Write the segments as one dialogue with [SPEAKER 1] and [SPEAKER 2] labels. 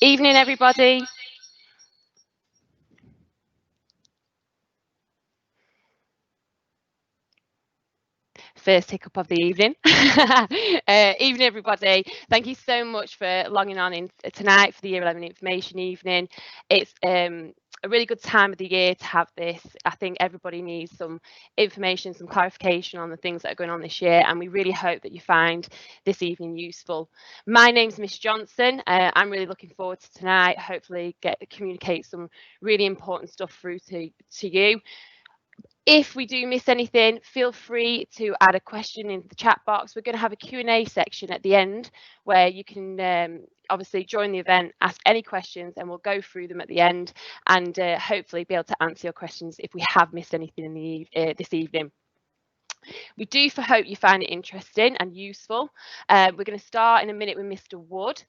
[SPEAKER 1] Evening, everybody. First hiccup of the evening. Evening, everybody. Thank you so much for logging on in tonight for the Year 11 Information Evening. It's a really good time of the year to have this. I think everybody needs some information, some clarification on the things that are going on this year, and we really hope that you find this evening useful. My name's Miss Johnson. I'm really looking forward to tonight. Hopefully communicate some really important stuff through to you. If we do miss anything, feel free to add a question in the chat box. We're going to have a Q&A section at the end where you can obviously join the event, ask any questions, and we'll go through them at the end and hopefully be able to answer your questions if we have missed anything in this evening. We do hope you find it interesting and useful. We're going to start in a minute with Mr. Wood.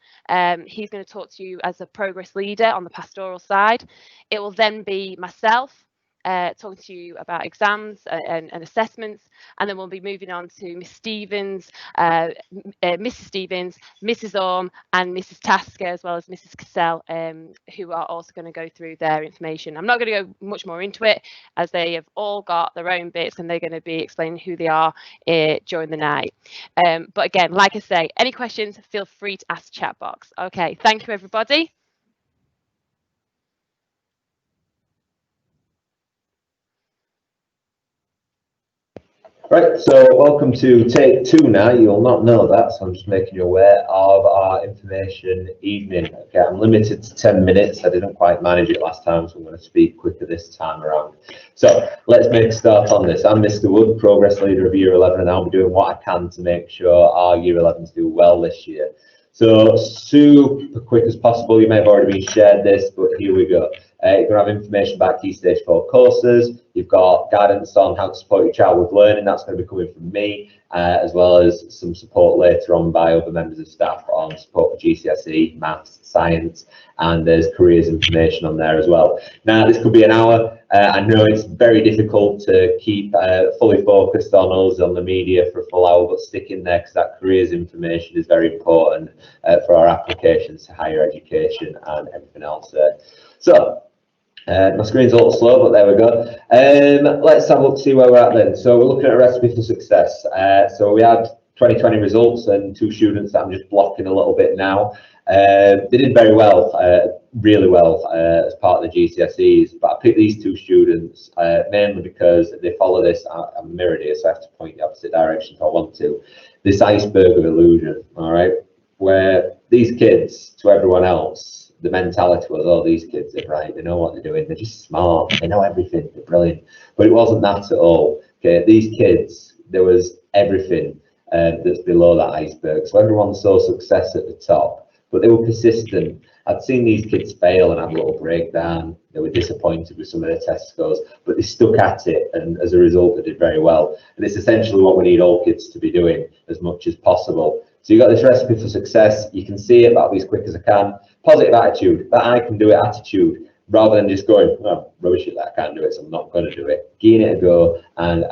[SPEAKER 1] He's going to talk to you as a progress leader on the pastoral side. It will then be myself, talking to you about exams and assessments, and then we'll be moving on to Miss Stevens, Mrs. Stevens, Mrs. Orme, and Mrs. Tasker, as well as Mrs. Cassell, who are also going to go through their information. I'm not going to go much more into it, as they have all got their own bits, and they're going to be explaining who they are during the night. But again, like I say, any questions, feel free to ask the chat box. Okay, thank you, everybody.
[SPEAKER 2] Right, so welcome to take 2 now. You'll not know that, so I'm just making you aware of our information evening. Okay, I'm limited to 10 minutes. I didn't quite manage it last time, so I'm going to speak quicker this time around. So let's make a start on this. I'm Mr. Wood, Progress Leader of Year 11, and I'll be doing what I can to make sure our Year 11s do well this year. So super quick as possible. You may have already been shared this, but here we go. You're going to have information about Key Stage 4 courses. You've got guidance on how to support your child with learning. That's going to be coming from me, as well as some support later on by other members of staff on support for GCSE, maths, science, and there's careers information on there as well. Now, this could be an hour. I know it's very difficult to keep fully focused on us, on the media for a full hour, but stick in there because that careers information is very important for our applications to higher education and everything else there. So, my screen's a little slow, but there we go. Let's have a look, see where we're at then. So we're looking at a recipe for success. So we had 2020 results and 2 students that I'm just blocking a little bit now. They did very well, really well as part of the GCSEs, but I picked these 2 students mainly because they follow this. I'm mirrored here, so I have to point the opposite direction if I want to. This iceberg of illusion, all right, where these kids to everyone else, the mentality was, oh, these kids are right, they know what they're doing, they're just smart, they know everything, they're brilliant. But it wasn't that at all. Okay, these kids, there was everything that's below that iceberg. So everyone saw success at the top, but they were persistent. I'd seen these kids fail and have a little breakdown. They were disappointed with some of their test scores, but they stuck at it, and as a result, they did very well. And it's essentially what we need all kids to be doing as much as possible. So you've got this recipe for success. You can see it, but I'll be as quick as I can. Positive attitude, that I can do it attitude, rather than just going, oh, rubbish it, that I can't do it, so I'm not going to do it. Giving it a go and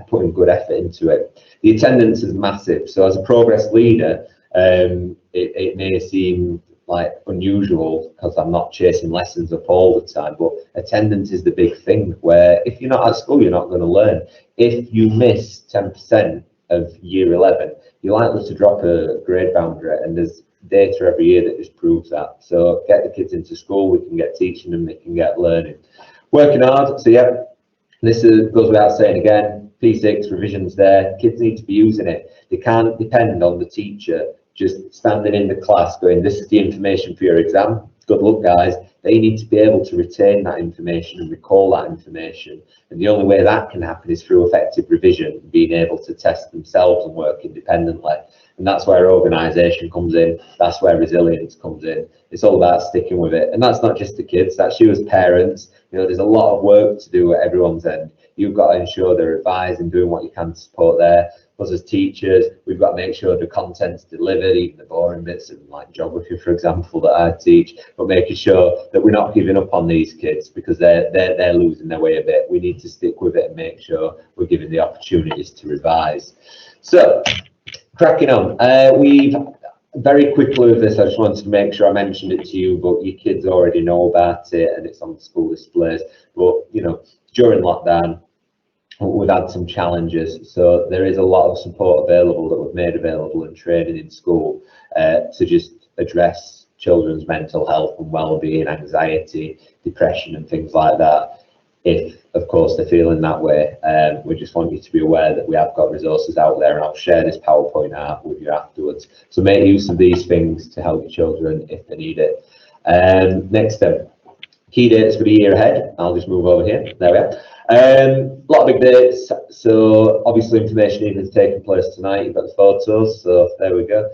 [SPEAKER 2] putting good effort into it. The attendance is massive. So as a progress leader, it may seem like unusual because I'm not chasing lessons up all the time, but attendance is the big thing, where if you're not at school, you're not going to learn. If you miss 10% of year 11, you're likely to drop a grade boundary, and there's data every year that just proves that. So get the kids into school, we can get teaching them, they can get learning. Working hard, so yeah, this goes without saying again, P6 revisions there, kids need to be using it. They can't depend on the teacher just standing in the class going, this is the information for your exam, good luck guys. They need to be able to retain that information and recall that information. And the only way that can happen is through effective revision, being able to test themselves and work independently. And that's where organisation comes in. That's where resilience comes in. It's all about sticking with it. And that's not just the kids, that's you as parents. You know, there's a lot of work to do at everyone's end. You've got to ensure they're advised and doing what you can to support there. Us as teachers, we've got to make sure the content's delivered, even the boring bits of like geography, for example, that I teach, but making sure that we're not giving up on these kids because they're losing their way a bit. We need to stick with it and make sure we're giving the opportunities to revise. So, cracking on, we've Very quickly with this, I just wanted to make sure I mentioned it to you, but your kids already know about it and it's on school displays. But, you know, during lockdown, we've had some challenges, so there is a lot of support available that we've made available and training in school to just address children's mental health and well-being, anxiety, depression and things like that. If, of course, they're feeling that way, we just want you to be aware that we have got resources out there, and I'll share this PowerPoint out with you afterwards. So make use of these things to help your children if they need it. Next step, key dates for the year ahead. I'll just move over here. There we are. A lot of big dates. So obviously information evening is taking place tonight. You've got the photos, so there we go.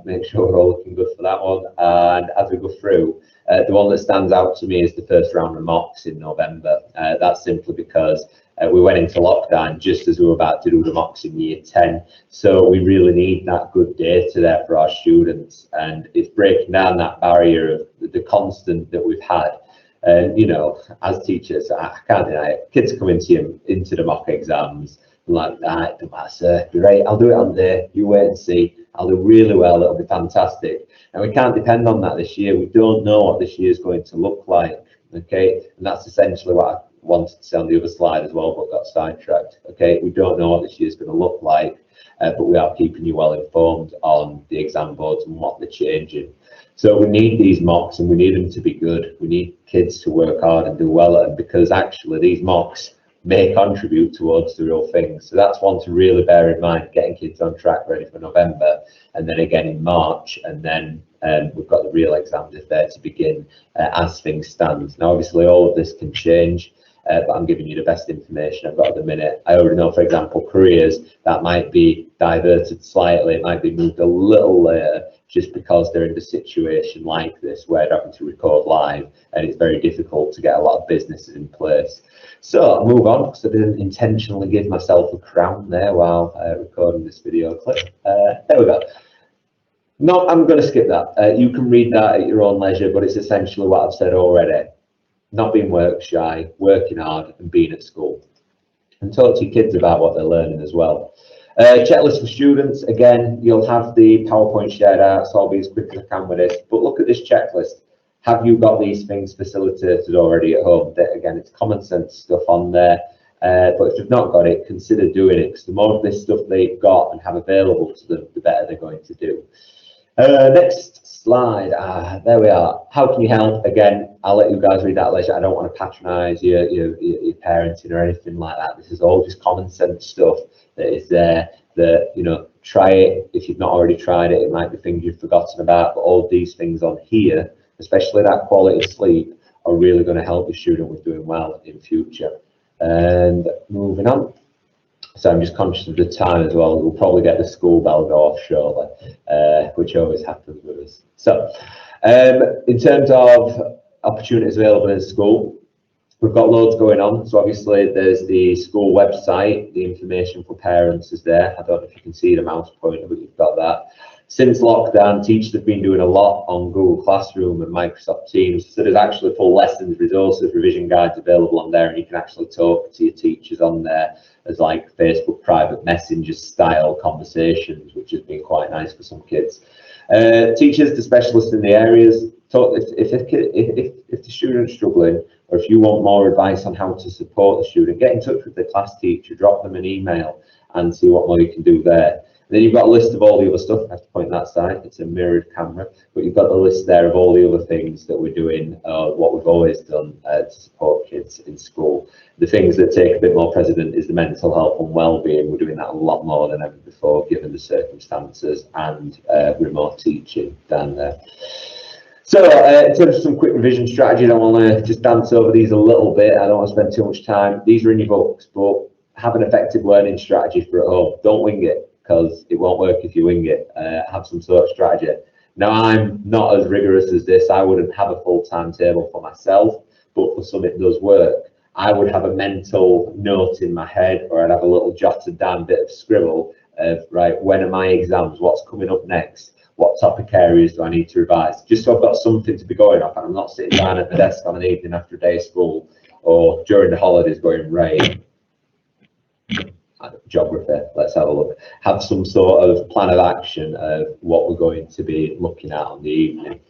[SPEAKER 2] Make sure we're all looking good for that one. And as we go through, the one that stands out to me is the first round of mocks in November. That's simply because we went into lockdown just as we were about to do the mocks in year 10. So we really need that good data there for our students. And it's breaking down that barrier of the constant that we've had. And, you know, as teachers, I can't deny it, kids come into the mock exams like, it doesn't matter, sir, you're right, I'll do it on day, you wait and see, I'll do really well, it'll be fantastic. And we can't depend on that this year. We don't know what this year is going to look like, okay? And that's essentially what I wanted to say on the other slide as well, but got sidetracked, okay? We don't know what this year is going to look like, but we are keeping you well informed on the exam boards and what they're changing. So we need these mocks and we need them to be good. We need kids to work hard and do well at them, because actually these mocks may contribute towards the real thing. So that's one to really bear in mind, getting kids on track ready for November, and then again in March, and then we've got the real exams if they're to begin as things stand. Now obviously all of this can change, but I'm giving you the best information I've got at the minute. I already know, for example, careers, that might be diverted slightly, it might be moved a little later, just because they're in a situation like this where they're having to record live and it's very difficult to get a lot of businesses in place. So I'll move on, because I didn't intentionally give myself a crown there while recording this video clip. There we go. No, I'm going to skip that. You can read that at your own leisure, but it's essentially what I've said already. Not being work shy, working hard and being at school. And talk to your kids about what they're learning as well. Checklist for students, again, you'll have the PowerPoint shared out, so I'll be as quick as I can with this. But look at this checklist. Have you got these things facilitated already at home? Again, it's common sense stuff on there. But if you've not got it, consider doing it, because the more of this stuff they've got and have available to them, the better they're going to do. Next slide. There we are. How can you help? Again, I'll let you guys read that later. I don't want to patronise your parenting or anything like that. This is all just common sense stuff that is there. That, you know, try it if you've not already tried it. It might be things you've forgotten about, but all these things on here, especially that quality of sleep, are really going to help your student with doing well in future. And moving on. So I'm just conscious of the time as well. We'll probably get the school bell go off shortly, which always happens with us. So in terms of opportunities available in school, we've got loads going on. So obviously there's the school website, the information for parents is there. I don't know if you can see the mouse pointer, but you've got that. Since lockdown, teachers have been doing a lot on Google Classroom and Microsoft Teams. So there's actually full lessons, resources, revision guides available on there, and you can actually talk to your teachers on there as like Facebook private messenger style conversations, which has been quite nice for some kids. Teachers, the specialists in the areas, talk if the student's struggling, or if you want more advice on how to support the student, get in touch with the class teacher, drop them an email and see what more you can do there. And then you've got a list of all the other stuff. I have to point that side, it's a mirrored camera, but you've got the list there of all the other things that we're doing, what we've always done to support kids in school. The things that take a bit more precedent is the mental health and well-being. We're doing that a lot more than ever before, given the circumstances, and remote teaching down there. So in terms of some quick revision strategies, I want to just dance over these a little bit. I don't want to spend too much time. These are in your books, but have an effective learning strategy for at home. Don't wing it, because it won't work if you wing it. Have some sort of strategy. Now, I'm not as rigorous as this. I wouldn't have a full timetable for myself, but for some it does work. I would have a mental note in my head, or I'd have a little jotted down bit of scribble of, right, when are my exams? What's coming up next? What topic areas do I need to revise? Just so I've got something to be going off, and I'm not sitting down at the desk on an evening after a day of school or during the holidays going, right, geography. Let's have a look. Have some sort of plan of action of what we're going to be looking at on the evening.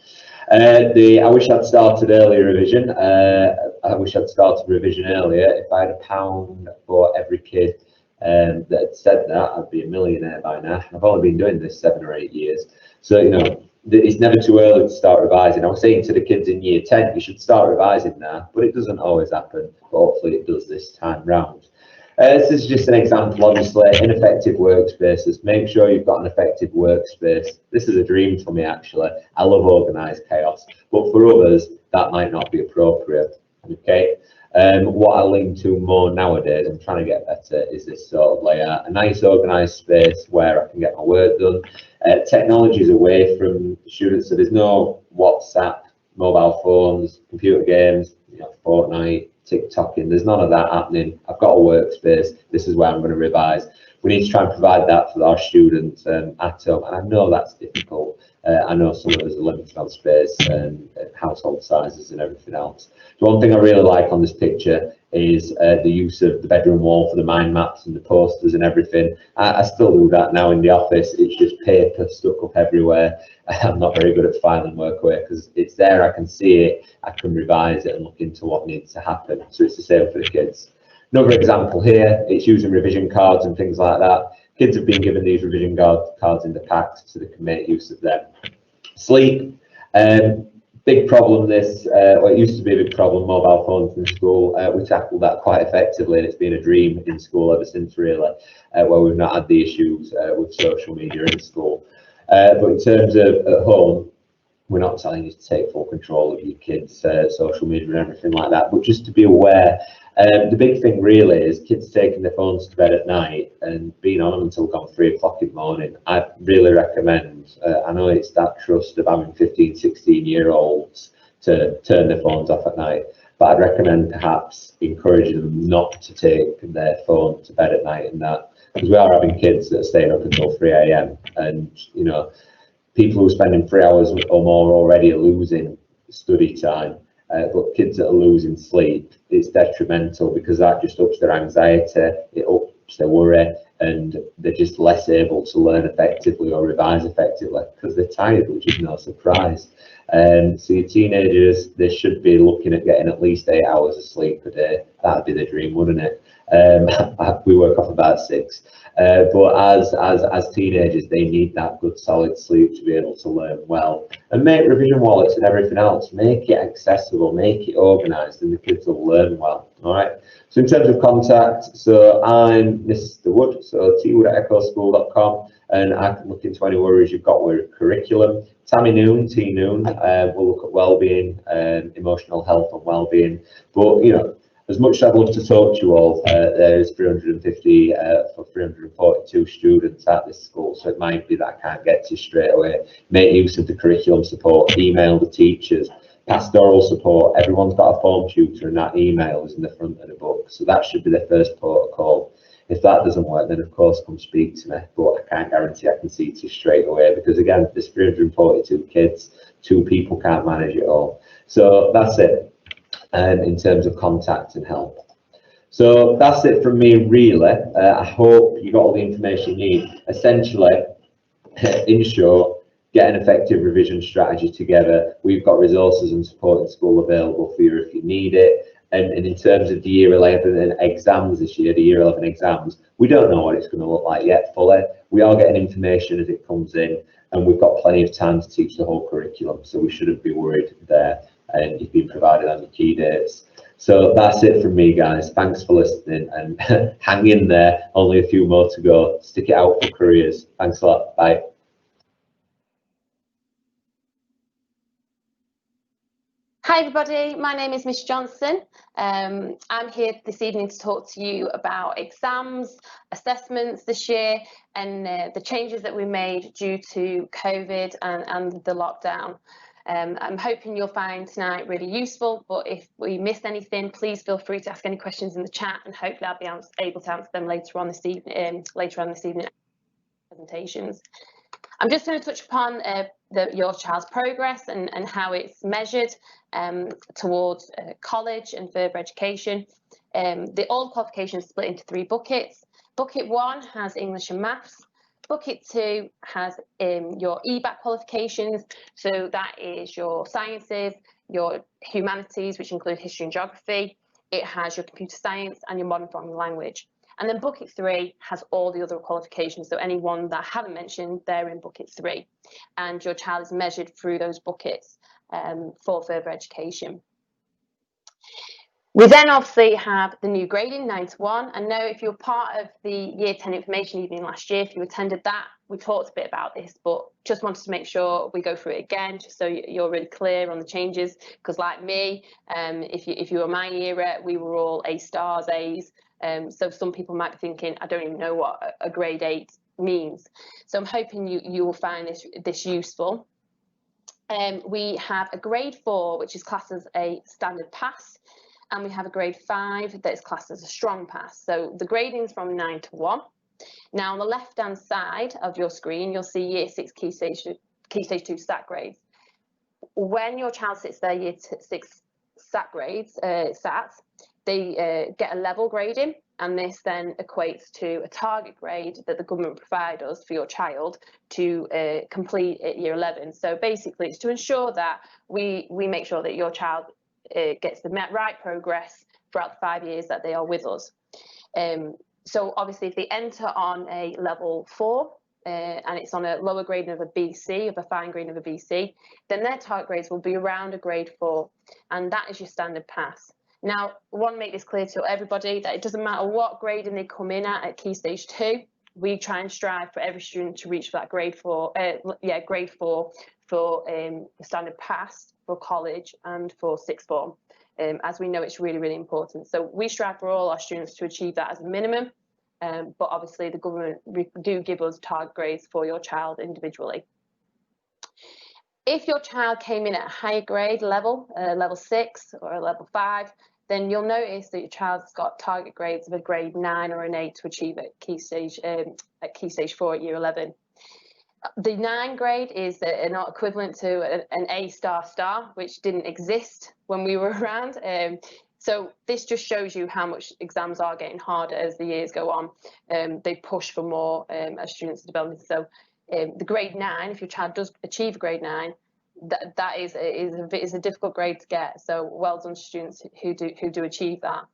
[SPEAKER 2] I wish I'd started early revision. I wish I'd started revision earlier. If I had £1 for every kid that had said that, I'd be a millionaire by now. I've only been doing this 7 or 8 years. So, you know, it's never too early to start revising. I was saying to the kids in year 10, you should start revising now, but it doesn't always happen. But hopefully it does this time round. This is just an example, obviously, ineffective workspaces. Make sure you've got an effective workspace. This is a dream for me, actually. I love organised chaos, but for others, that might not be appropriate. Okay. What I lean to more nowadays, I'm trying to get better, is this sort of layout. A nice organised space where I can get my work done. Technology is away from students, so there's no WhatsApp, mobile phones, computer games, you know, Fortnite, TikToking. There's none of that happening. I've got a workspace. This is where I'm going to revise. We need to try and provide that for our students at home, and I know that's difficult. I know some of us are limited on space and household sizes and everything else. The one thing I really like on this picture is the use of the bedroom wall for the mind maps and the posters and everything. I still do that now in the office. It's just paper stuck up everywhere. I'm not very good at filing work away because it's there, I can see it, I can revise it and look into what needs to happen. So it's the same for the kids. Another example here, it's using revision cards and things like that. Kids have been given these revision cards in the packs so they can make use of them. Sleep, big problem this, well, it used to be a big problem, mobile phones in school. We tackled that quite effectively, and it's been a dream in school ever since, really, where we've not had the issues with social media in school. But in terms of at home, we're not telling you to take full control of your kids' social media and everything like that, but just to be aware. The big thing really is kids taking their phones to bed at night and being on them until gone 3 o'clock in the morning. I really recommend, I know it's that trust of having 15, 16-year-olds to turn their phones off at night, but I'd recommend perhaps encouraging them not to take their phone to bed at night and that, because we are having kids that are staying up until 3 a.m. and, you know, people who are spending 3 hours or more already are losing study time. But kids that are losing sleep, it's detrimental because that just ups their anxiety, it ups their worry, and they're just less able to learn effectively or revise effectively because they're tired, which is no surprise. So your teenagers, they should be looking at getting at least 8 hours of sleep a day. That'd be the dream, wouldn't it? We work off about 6. But as teenagers, they need that good solid sleep to be able to learn well. And make revision wallets and everything else, make it accessible, make it organised, and the kids will learn well. All right. So in terms of contact, so I'm Mr. Wood, so twood@ecclesfield.com, and I can look into any worries you've got with curriculum. Tammy Noon, T Noon, will look at wellbeing, emotional health and wellbeing. But you know, as much as I'd love to talk to you all, there's 350 for 342 students at this school, so it might be that I can't get to you straight away. Make use of the curriculum support, email the teachers, pastoral support. Everyone's got a form tutor, and that email is in the front of the book, so that should be the first protocol. If that doesn't work, then of course come speak to me, but I can't guarantee I can see to you straight away because again, there's 342 kids, 2 people can't manage it all. So that's it. In terms of contact and help. So that's it from me, really. I hope you got all the information you need. Essentially, in short, get an effective revision strategy together. We've got resources and support in school available for you if you need it. And in terms of the year 11 exams this year, the year 11 exams, we don't know what it's going to look like yet fully. We are getting information as it comes in, and we've got plenty of time to teach the whole curriculum, so we shouldn't be worried there. And you've been provided on your key dates. So that's it from me, guys. Thanks for listening, and hang in there. Only a few more to go. Stick it out for careers. Thanks a lot. Bye.
[SPEAKER 1] Hi everybody, my name is Miss Johnson. I'm here this evening to talk to you about exams, assessments this year, and the changes that we made due to COVID and the lockdown. I'm hoping you'll find tonight really useful, but if we missed anything, please feel free to ask any questions in the chat, and hopefully I'll be able to answer them later on this evening presentations. I'm just going to touch upon your child's progress and how it's measured towards college and further education. All qualifications split into 3 buckets. Bucket 1 has English and Maths. Bucket 2 has your EBAC qualifications, so that is your sciences, your humanities, which include history and geography. It has your computer science and your modern foreign language. And then Bucket 3 has all the other qualifications, so any one that I haven't mentioned, they're in Bucket 3. And your child is measured through those buckets for further education. We then obviously have the new grading, 9 to 1. I know if you're part of the Year 10 information evening last year, if you attended that, we talked a bit about this, but just wanted to make sure we go through it again, just so you're really clear on the changes. Because like me, if you were my era, we were all A stars, A's. So some people might be thinking, I don't even know what a grade 8 means. So I'm hoping you will find this useful. We have a grade 4, which is classed as a standard pass. And we have a grade 5 that is classed as a strong pass. So the grading is from 9 to 1. Now on the left hand side of your screen, you'll see Year 6 Key Stage 2 SAT grades. When your child sits their Year 6 SAT grades, SATs, they get a level grading, and this then equates to a target grade that the government provide us for your child to complete at Year 11. So basically it's to ensure that we make sure that your child gets the right progress throughout the 5 years that they are with us. So obviously if they enter on a level 4 and it's on a lower grading of a BC, of a fine grading of a BC, then their target grades will be around a grade 4, and that is your standard pass. Now, I want to make this clear to everybody that it doesn't matter what grading they come in at Key Stage 2, we try and strive for every student to reach that grade 4, grade 4 for the standard pass for college and for sixth form, as we know it's really, really important. So we strive for all our students to achieve that as a minimum, but obviously the government do give us target grades for your child individually. If your child came in at a higher grade level, level 6 or a level 5, then you'll notice that your child's got target grades of a grade 9 or an 8 to achieve at Key Stage 4 at Year 11. The 9 grade is not equivalent to an A star, which didn't exist when we were around. So this just shows you how much exams are getting harder as the years go on. They push for more as students are developing. So the grade 9, if your child does achieve grade 9, that is a difficult grade to get. So well done to students who do achieve that.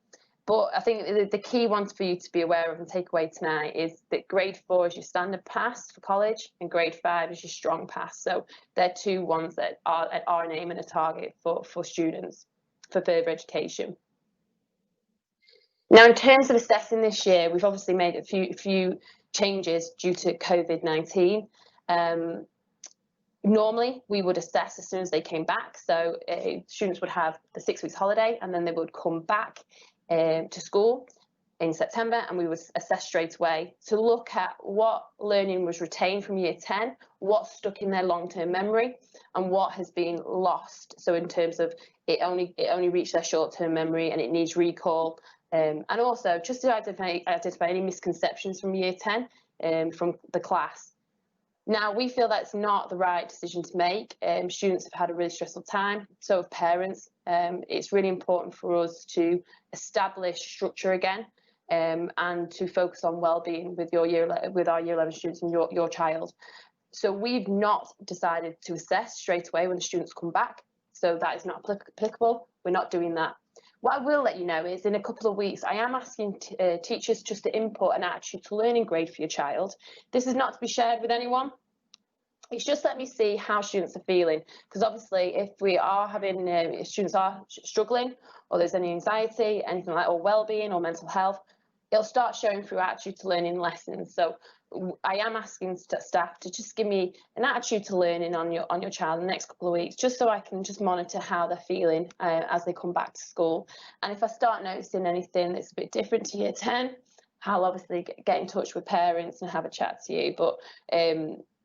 [SPEAKER 1] But I think the key ones for you to be aware of and take away tonight is that grade 4 is your standard pass for college and grade 5 is your strong pass. So they're two ones that are an aim and a target for students for further education. Now, in terms of assessing this year, we've obviously made a few changes due to COVID-19. Normally, we would assess as soon as they came back. So students would have the 6 weeks holiday and then they would come back to school in September, and we would assess straight away to look at what learning was retained from Year 10, what stuck in their long-term memory, and what has been lost. So in terms of it only reached their short-term memory and it needs recall, and also just to identify any misconceptions from Year 10 from the class. Now, we feel that's not the right decision to make. Students have had a really stressful time, so have parents. It's really important for us to establish structure again and to focus on well-being with our Year 11 students and your child. So we've not decided to assess straight away when the students come back. So that is not applicable. We're not doing that. What I will let you know is in a couple of weeks, I am asking teachers just to input an attitude to learning grade for your child. This is not to be shared with anyone. It's just let me see how students are feeling, because obviously if we are having if students are struggling or there's any anxiety, anything like, or well-being or mental health, it'll start showing through attitude to learning lessons. So I am asking staff to just give me an attitude to learning on your child in the next couple of weeks, just so I can just monitor how they're feeling as they come back to school. And if I start noticing anything that's a bit different to Year 10, I'll obviously get in touch with parents and have a chat to you. But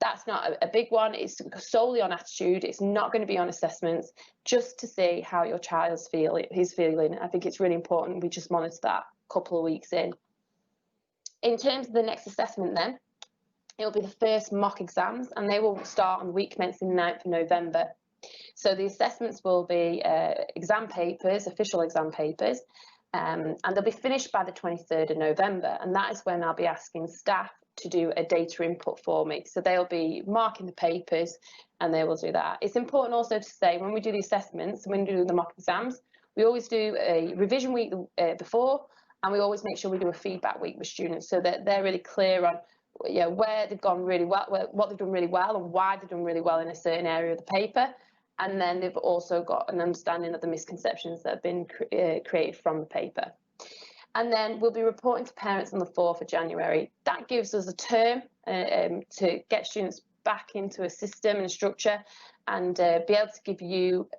[SPEAKER 1] that's not a big one. It's solely on attitude. It's not going to be on assessments, just to see how your child's feeling. I think it's really important we just monitor that a couple of weeks in. In terms of the next assessment then, it will be the first mock exams, and they will start on the week commencing 9th of November. So the assessments will be exam papers, official exam papers, and they'll be finished by the 23rd of November, and that is when I'll be asking staff to do a data input for me. So they'll be marking the papers and they will do that. It's important also to say, when we do the assessments, when we do the mock exams, we always do a revision week before, and we always make sure we do a feedback week with students so that they're really clear on where they've gone really well, what they've done really well, and why they've done really well in a certain area of the paper. And then they've also got an understanding of the misconceptions that have been created from the paper. And then we'll be reporting to parents on the 4th of January. That gives us a term to get students back into a system and a structure, and be able to give you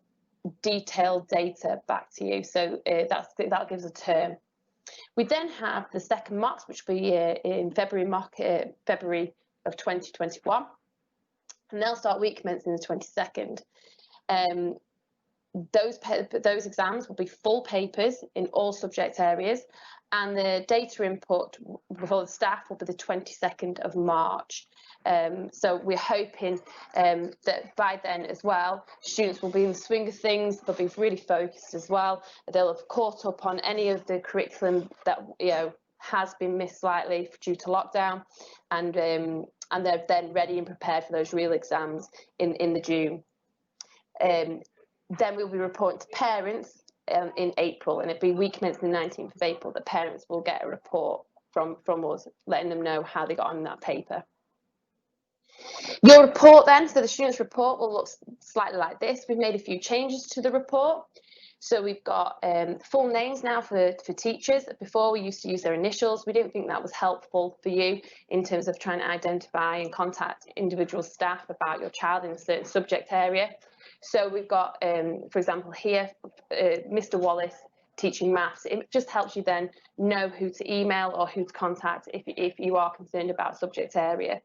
[SPEAKER 1] detailed data back to you. So that gives a term. We then have the second mocks, which will be in February of 2021, and they'll start week commencing the 22nd. Those exams will be full papers in all subject areas, and the data input for the staff will be the 22nd of March. So we're hoping that by then as well, students will be in the swing of things. They'll be really focused as well. They'll have caught up on any of the curriculum that has been missed slightly due to lockdown, and they're then ready and prepared for those real exams in the June. Then we'll be reporting to parents in April, and it'll be week commencing the 19th of April that parents will get a report from us, letting them know how they got on in that paper. Your report then, so the students' report will look slightly like this. We've made a few changes to the report. So we've got full names now for teachers. Before, we used to use their initials. We didn't think that was helpful for you in terms of trying to identify and contact individual staff about your child in a certain subject area. So we've got, for example, here, Mr. Wallace teaching maths. It just helps you then know who to email or who to contact if you are concerned about a subject area.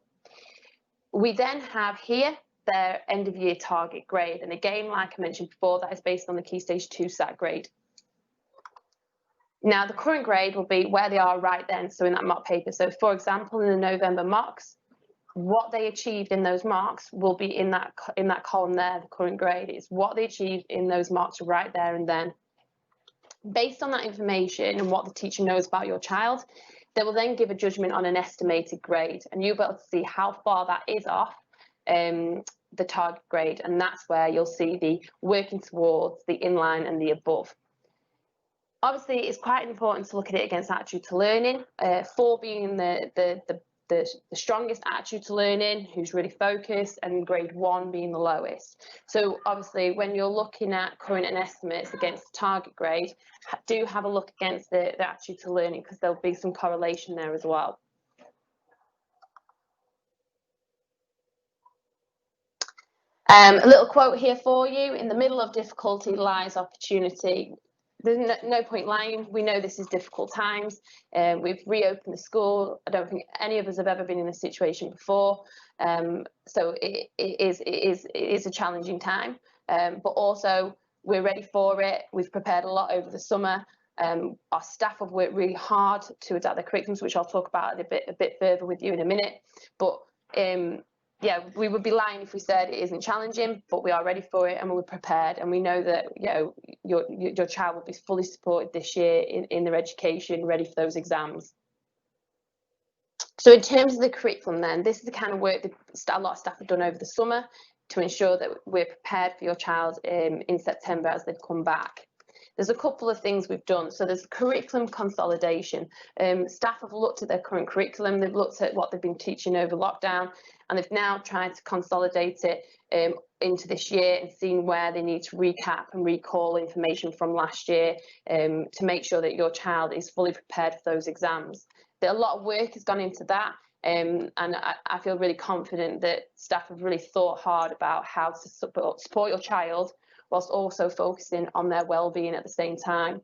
[SPEAKER 1] We then have here their end of year target grade. And again, like I mentioned before, that is based on the Key Stage 2 SAT grade. Now, the current grade will be where they are right then, so in that mock paper. So for example, in the November mocks, what they achieved in those marks will be in that column there, the current grade. It's what they achieved in those marks right there and then. Based on that information and what the teacher knows about your child, they will then give a judgment on an estimated grade, and you'll be able to see how far that is off the target grade, and that's where you'll see the working towards, the inline and the above. Obviously, it's quite important to look at it against attitude to learning, 4 being the strongest attitude to learning, who's really focused, and grade 1 being the lowest. So obviously, when you're looking at current and estimates against the target grade, do have a look against the attitude to learning, because there'll be some correlation there as well. A little quote here for you: in the middle of difficulty lies opportunity. There's no point lying. We know this is difficult times. We've reopened the school. I don't think any of us have ever been in this situation before. So it is a challenging time, but also we're ready for it. We've prepared a lot over the summer. Our staff have worked really hard to adapt their curriculums, which I'll talk about a bit further with you in a minute. But yeah, we would be lying if we said it isn't challenging, but we are ready for it and we're prepared, and we know that your child will be fully supported this year in their education, ready for those exams. So in terms of the curriculum then, this is the kind of work that a lot of staff have done over the summer to ensure that we're prepared for your child in September as they've come back. There's a couple of things we've done. So there's curriculum consolidation. Staff have looked at their current curriculum, they've looked at what they've been teaching over lockdown, and they've now tried to consolidate it into this year and seen where they need to recap and recall information from last year to make sure that your child is fully prepared for those exams. A lot of work has gone into that, and I feel really confident that staff have really thought hard about how to support your child whilst also focusing on their well-being at the same time.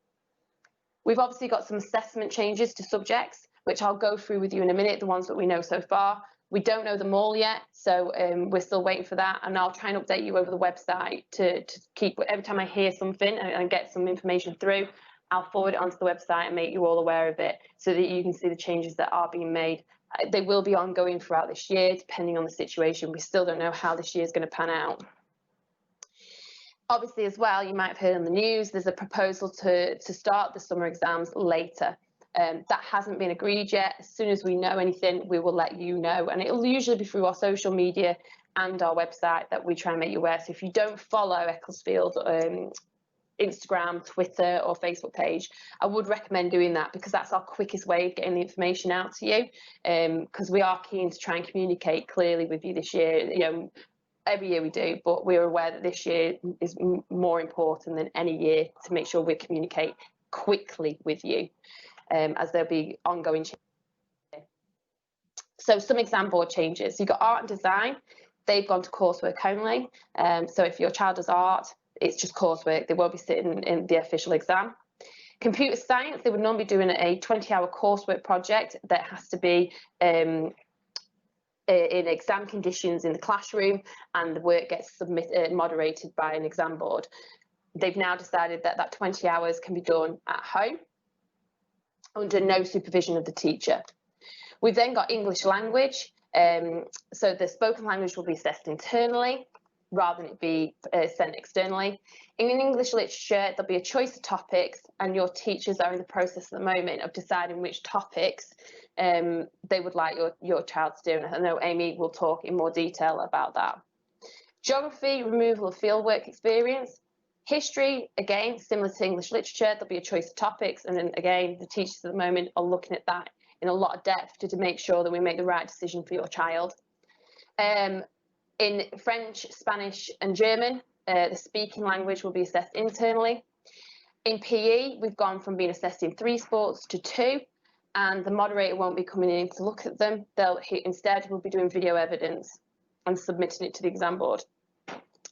[SPEAKER 1] We've obviously got some assessment changes to subjects, which I'll go through with you in a minute, the ones that we know so far. We don't know them all yet, so we're still waiting for that, and I'll try and update you over the website to keep, every time I hear something and get some information through, I'll forward it onto the website and make you all aware of it so that you can see the changes that are being made. They will be ongoing throughout this year, depending on the situation. We still don't know how this year is going to pan out. Obviously, as well, you might have heard on the news, there's a proposal to start the summer exams later. That hasn't been agreed yet. As soon as we know anything, we will let you know. And it'll usually be through our social media and our website that we try and make you aware. So if you don't follow Ecclesfield Instagram, Twitter or Facebook page, I would recommend doing that, because that's our quickest way of getting the information out to you, because we are keen to try and communicate clearly with you this year. You know, every year we do, but we're aware that this year is more important than any year to make sure we communicate quickly with you, as there'll be ongoing changes. So some exam board changes. You've got art and design. They've gone to coursework only. So if your child does art, it's just coursework. They won't be sitting in the official exam. Computer science, they would normally be doing a 20-hour coursework project that has to be in exam conditions in the classroom, and the work gets moderated by an exam board. They've now decided that that 20 hours can be done at home under no supervision of the teacher. We've then got English language. So the spoken language will be assessed internally rather than it be sent externally. In English literature, there'll be a choice of topics, and your teachers are in the process at the moment of deciding which topics they would like your child to do. And I know Amy will talk in more detail about that. Geography, removal of fieldwork experience. History, again, similar to English literature, there'll be a choice of topics, and then again, the teachers at the moment are looking at that in a lot of depth to make sure that we make the right decision for your child. In French, Spanish and German, the speaking language will be assessed internally. In PE, we've gone from being assessed in 3 sports to 2, and the moderator won't be coming in to look at them. Instead, we'll be doing video evidence and submitting it to the exam board.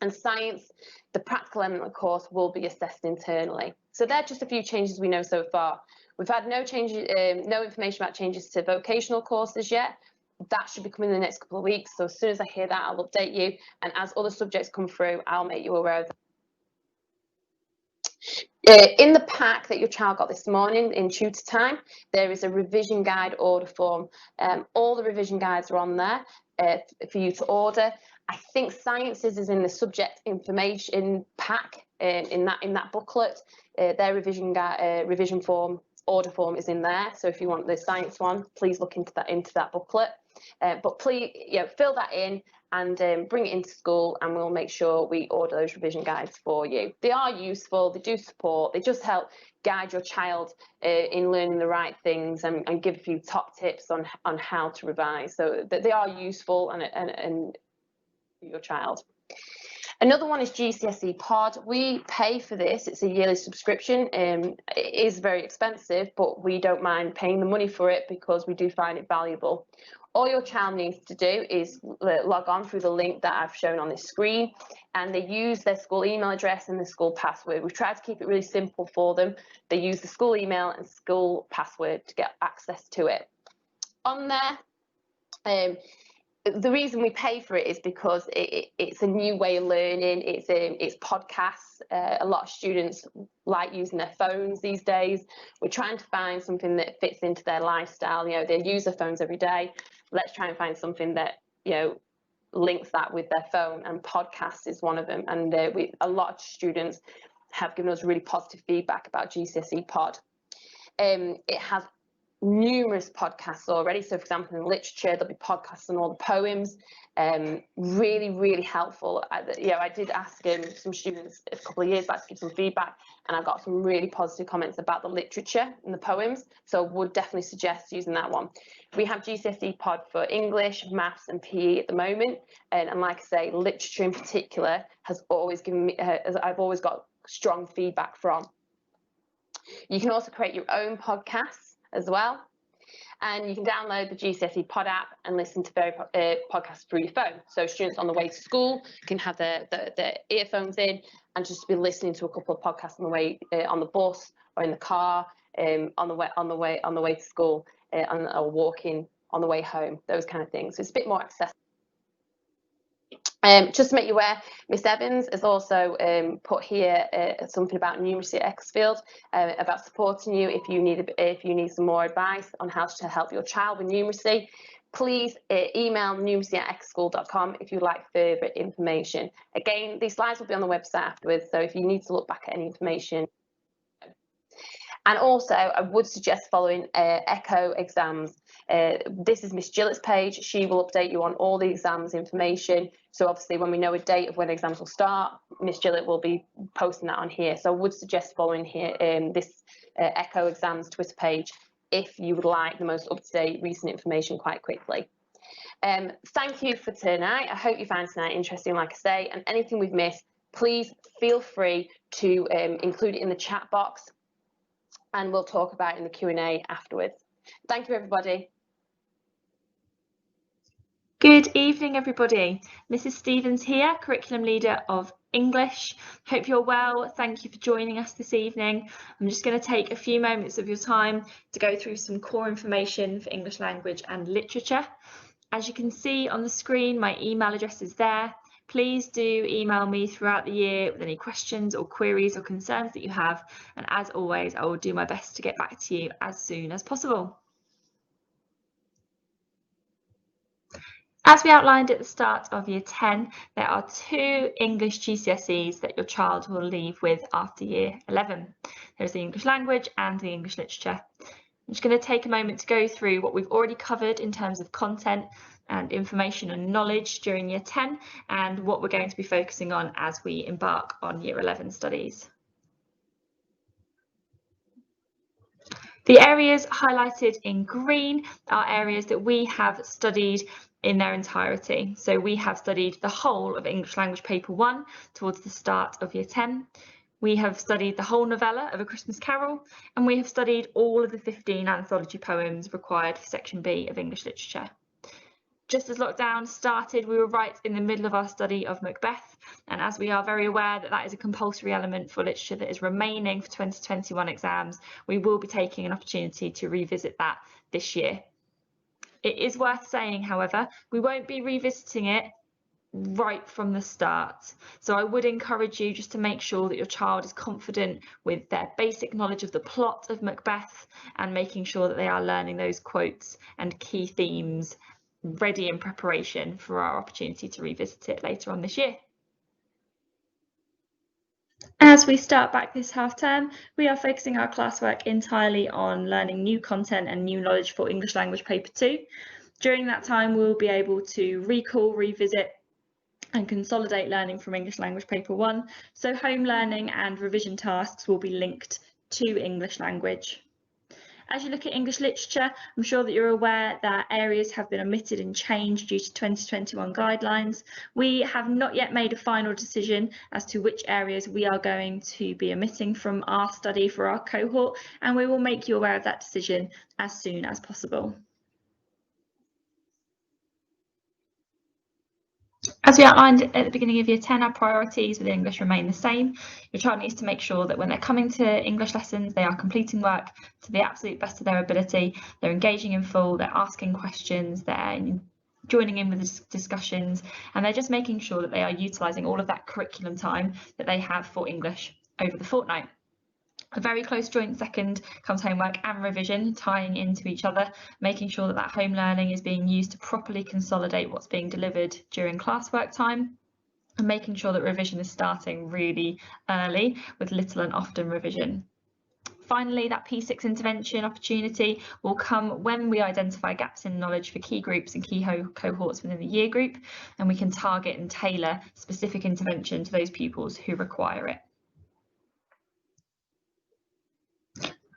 [SPEAKER 1] And science, the practical element course will be assessed internally. So they're just a few changes we know so far. We've had no information about changes to vocational courses yet. That should be coming in the next couple of weeks. So as soon as I hear that, I'll update you. And as other subjects come through, I'll make you aware of them. In the pack that your child got this morning in tutor time, there is a revision guide order form. All the revision guides are on there for you to order. I think sciences is in the subject information pack in that booklet. Their revision form order form is in there. So if you want the science one, please look into that booklet. But please, fill that in and bring it into school, and we'll make sure we order those revision guides for you. They are useful, they do support, they just help guide your child in learning the right things and give a few top tips on how to revise. So they are useful and for your child. Another one is GCSE Pod. We pay for this. It's a yearly subscription. It is very expensive, but we don't mind paying the money for it because we do find it valuable. All your child needs to do is log on through the link that I've shown on this screen, and they use their school email address and the school password. We've tried to keep it really simple for them. They use the school email and school password to get access to it. On there, the reason we pay for it is because it's a new way of learning. It's podcasts. A lot of students like using their phones these days. We're trying to find something that fits into their lifestyle. They use their phones every day. Let's try and find something that links that with their phone, and podcasts is one of them. And a lot of students have given us really positive feedback about GCSE Pod. It has numerous podcasts already. So for example, in literature, there'll be podcasts on all the poems. Really, really helpful. I did ask some students a couple of years back to give some feedback, and I got some really positive comments about the literature and the poems. So I would definitely suggest using that one. We have GCSE Pod for English, Maths and PE at the moment. And like I say, literature in particular has always given me, I've always got strong feedback from. You can also create your own podcasts as well, and you can download the GCSE Pod app and listen to various podcasts through your phone. So students on the way to school can have their earphones in and just be listening to a couple of podcasts on the way on the bus or in the car, on the way to school, or walking on the way home. Those kind of things. So it's a bit more accessible. Just to make you aware, Miss Evans has also put here something about numeracy at Ecclesfield, about supporting you if you need some more advice on how to help your child with numeracy. please email numeracy@ecclesfield.com if you'd like further information. Again, these slides will be on the website afterwards, so if you need to look back at any information. And also, I would suggest following ECHO exams. This is Miss Gillett's page. She will update you on all the exams information. So obviously, when we know a date of when exams will start, Miss Gillett will be posting that on here. So I would suggest following here this ECHO exams Twitter page if you would like the most up-to-date recent information quite quickly. Thank you for tonight. I hope you found tonight interesting, like I say, and anything we've missed, please feel free to include it in the chat box, and we'll talk about it in the Q&A afterwards. Thank you, everybody.
[SPEAKER 3] Good evening, everybody. Mrs. Stevens here, Curriculum Leader of English. Hope you're well. Thank you for joining us this evening. I'm just going to take a few moments of your time to go through some core information for English language and literature. As you can see on the screen, my email address is there. Please do email me throughout the year with any questions or queries or concerns that you have. And as always, I will do my best to get back to you as soon as possible. As we outlined at the start of Year 10, there are 2 English GCSEs that your child will leave with after Year 11. There's the English language and the English literature. I'm just going to take a moment to go through what we've already covered in terms of content and information and knowledge during Year 10 and what we're going to be focusing on as we embark on Year 11 studies. The areas highlighted in green are areas that we have studied in their entirety. So we have studied the whole of English Language Paper 1 towards the start of Year 10. We have studied the whole novella of A Christmas Carol, and we have studied all of the 15 anthology poems required for Section B of English Literature. Just as lockdown started, we were right in the middle of our study of Macbeth, and as we are very aware that that is a compulsory element for literature that is remaining for 2021 exams, we will be taking an opportunity to revisit that this year. It is worth saying, however, we won't be revisiting it right from the start. So I would encourage you just to make sure that your child is confident with their basic knowledge of the plot of Macbeth and making sure that they are learning those quotes and key themes ready in preparation for our opportunity to revisit it later on this year. As we start back this half term, we are focusing our classwork entirely on learning new content and new knowledge for English Language Paper 2. During that time, we'll be able to recall, revisit and consolidate learning from English Language Paper 1. So home learning and revision tasks will be linked to English language. As you look at English literature, I'm sure that you're aware that areas have been omitted and changed due to 2021 guidelines. We have not yet made a final decision as to which areas we are going to be omitting from our study for our cohort, and we will make you aware of that decision as soon as possible. As we outlined at the beginning of Year 10, our priorities with English remain the same. Your child needs to make sure that when they're coming to English lessons, they are completing work to the absolute best of their ability, they're engaging in full, they're asking questions, they're joining in with the discussions, and they're just making sure that they are utilising all of that curriculum time that they have for English over the fortnight. A very close joint second comes homework and revision, tying into each other, making sure that that home learning is being used to properly consolidate what's being delivered during classwork time, and making sure that revision is starting really early with little and often revision. Finally, that P6 intervention opportunity will come when we identify gaps in knowledge for key groups and key cohorts within the year group, and we can target and tailor specific intervention to those pupils who require it.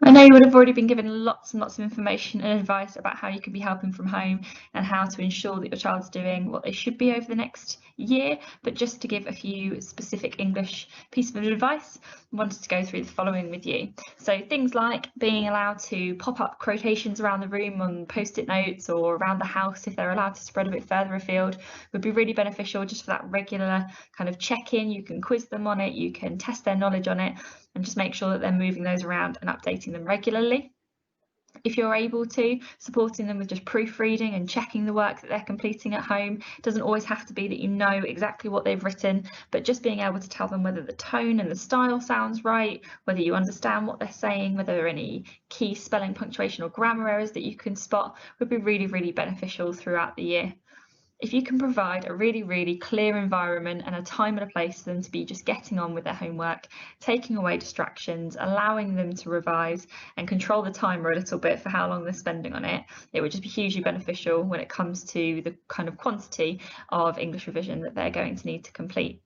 [SPEAKER 3] I know you would have already been given lots and lots of information and advice about how you could be helping from home and how to ensure that your child's doing what they should be over the next year, but just to give a few specific English pieces of advice, I wanted to go through the following with you. So things like being allowed to pop up quotations around the room on post-it notes or around the house if they're allowed to spread a bit further afield would be really beneficial just for that regular kind of check-in. You can quiz them on it, you can test their knowledge on it, and just make sure that they're moving those around and updating them regularly. If you're able to, supporting them with just proofreading and checking the work that they're completing at home. It doesn't always have to be that you know exactly what they've written, but just being able to tell them whether the tone and the style sounds right, whether you understand what they're saying, whether there are any key spelling, punctuation or grammar errors that you can spot would be really, really beneficial throughout the year. If you can provide a really, really clear environment and a time and a place for them to be just getting on with their homework, taking away distractions, allowing them to revise and control the timer a little bit for how long they're spending on it, it would just be hugely beneficial when it comes to the kind of quantity of English revision that they're going to need to complete.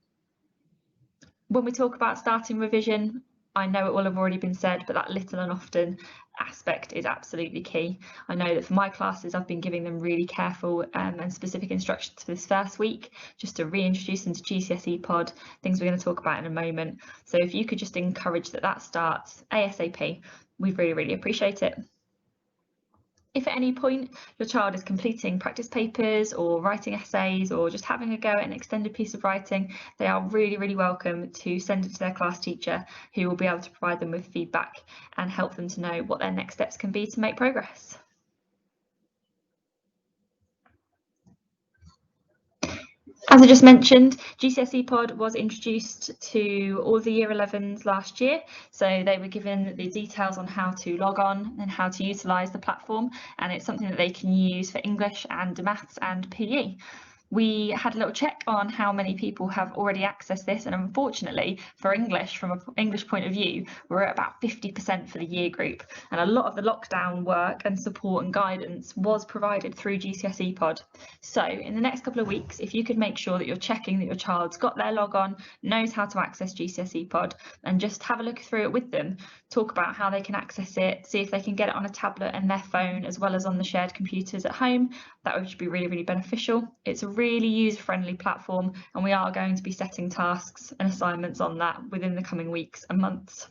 [SPEAKER 3] When we talk about starting revision, I know it will have already been said, but that little and often aspect is absolutely key. I know that for my classes, I've been giving them really careful and specific instructions for this first week, just to reintroduce them to GCSE Pod, things we're going to talk about in a moment. So if you could just encourage that starts ASAP, we'd really, really appreciate it. If at any point your child is completing practice papers or writing essays or just having a go at an extended piece of writing, they are really, really welcome to send it to their class teacher, who will be able to provide them with feedback and help them to know what their next steps can be to make progress. As I just mentioned, GCSE Pod was introduced to all the Year 11s last year, so they were given the details on how to log on and how to utilise the platform, and it's something that they can use for English and Maths and PE. We had a little check on how many people have already accessed this, and unfortunately for English, from an English point of view, we're at about 50% for the year group, and a lot of the lockdown work and support and guidance was provided through GCSE Pod. So in the next couple of weeks, if you could make sure that you're checking that your child's got their log on, knows how to access GCSE Pod, and just have a look through it with them, talk about how they can access it, see if they can get it on a tablet and their phone as well as on the shared computers at home, that would be really, really beneficial. It's a really user-friendly platform, and we are going to be setting tasks and assignments on that within the coming weeks and months.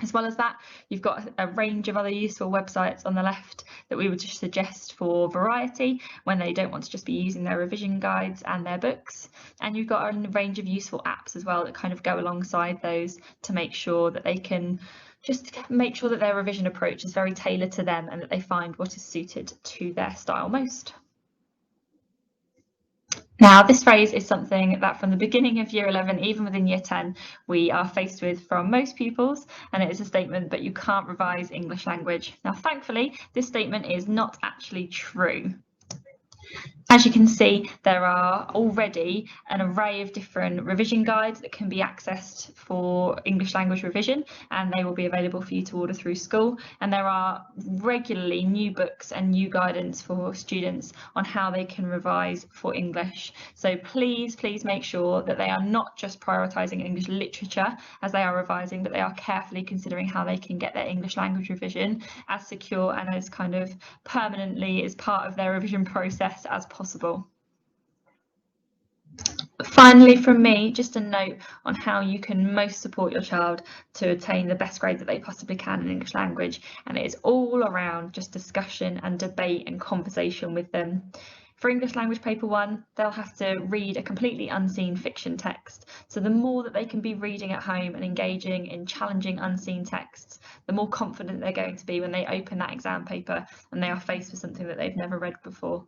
[SPEAKER 3] As well as that, you've got a range of other useful websites on the left that we would just suggest for variety when they don't want to just be using their revision guides and their books. And you've got a range of useful apps as well that kind of go alongside those to make sure that they can just make sure that their revision approach is very tailored to them and that they find what is suited to their style most. Now, this phrase is something that from the beginning of Year 11, even within Year 10, we are faced with from most pupils, and it is a statement that you can't revise English language. Now, thankfully, this statement is not actually true. As you can see, there are already an array of different revision guides that can be accessed for English language revision, and they will be available for you to order through school. And there are regularly new books and new guidance for students on how they can revise for English. So please, please make sure that they are not just prioritising English literature as they are revising, but they are carefully considering how they can get their English language revision as secure and as kind of permanently as part of their revision process as possible. Finally, from me, just a note on how you can most support your child to attain the best grade that they possibly can in English language, and it is all around just discussion and debate and conversation with them. For English language paper 1, they'll have to read a completely unseen fiction text. So the more that they can be reading at home and engaging in challenging unseen texts, the more confident they're going to be when they open that exam paper and they are faced with something that they've never read before.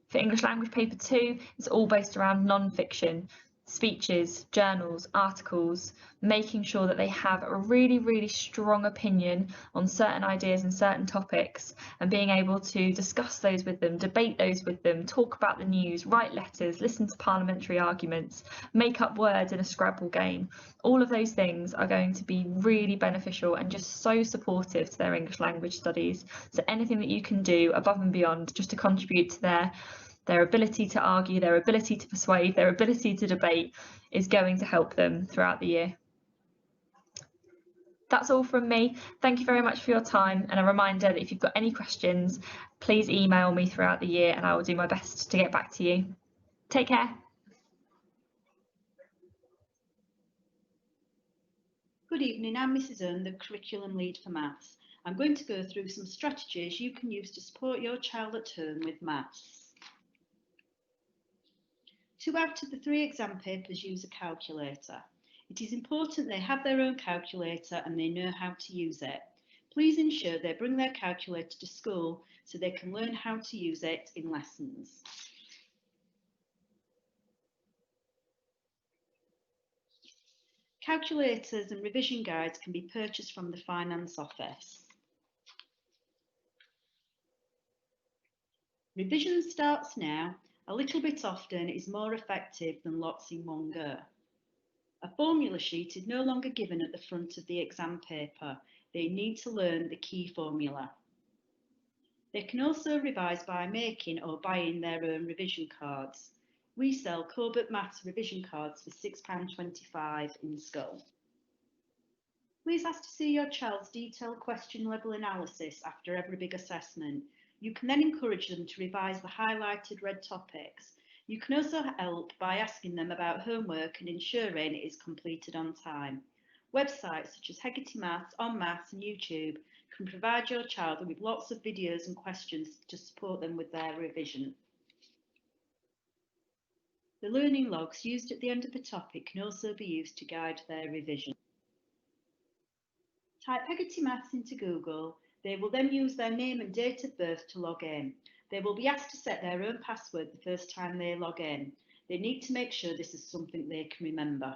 [SPEAKER 3] For English language paper 2, it's all based around non-fiction, speeches, journals, articles, making sure that they have a really, really strong opinion on certain ideas and certain topics, and being able to discuss those with them, debate those with them, talk about the news, write letters, listen to parliamentary arguments, make up words in a Scrabble game. All of those things are going to be really beneficial and just so supportive to their English language studies. So anything that you can do above and beyond just to contribute to their ability to argue, their ability to persuade, their ability to debate is going to help them throughout the year. That's all from me. Thank you very much for your time, and a reminder that if you've got any questions, please email me throughout the year and I will do my best to get back to you. Take care.
[SPEAKER 4] Good evening, I'm Mrs. Earn, the Curriculum Lead for Maths. I'm going to go through some strategies you can use to support your child at home with maths. 2 out of the 3 exam papers use a calculator. It is important they have their own calculator and they know how to use it. Please ensure they bring their calculator to school so they can learn how to use it in lessons. Calculators and revision guides can be purchased from the Finance Office. Revision starts now. A little bit often is more effective than lots in one go. A formula sheet is no longer given at the front of the exam paper. They need to learn the key formula. They can also revise by making or buying their own revision cards. We sell Corbett Maths revision cards for £6.25 in school. Please ask to see your child's detailed question level analysis after every big assessment. You can then encourage them to revise the highlighted red topics. You can also help by asking them about homework and ensuring it is completed on time. Websites such as Hegarty Maths, On Maths and YouTube can provide your child with lots of videos and questions to support them with their revision. The learning logs used at the end of the topic can also be used to guide their revision. Type Hegarty Maths into Google. They will then use their name and date of birth to log in. They will be asked to set their own password the first time they log in. They need to make sure this is something they can remember.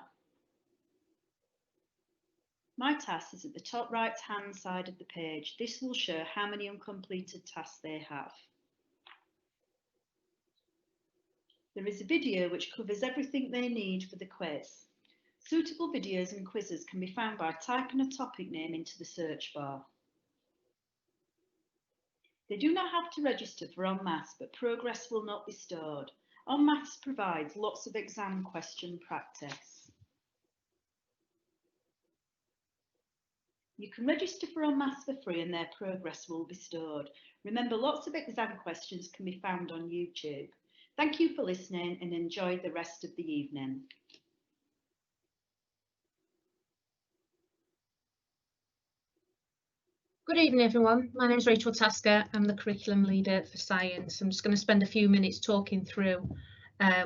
[SPEAKER 4] My task is at the top right hand side of the page. This will show how many uncompleted tasks they have. There is a video which covers everything they need for the quiz. Suitable videos and quizzes can be found by typing a topic name into the search bar. They do not have to register for On Maths, but progress will not be stored. On Maths provides lots of exam question practice. You can register for On Maths for free and their progress will be stored. Remember, lots of exam questions can be found on YouTube. Thank you for listening and enjoy the rest of the evening.
[SPEAKER 5] Good evening, everyone. My name is Rachel Tasker. I'm the curriculum leader for science. I'm just going to spend a few minutes talking through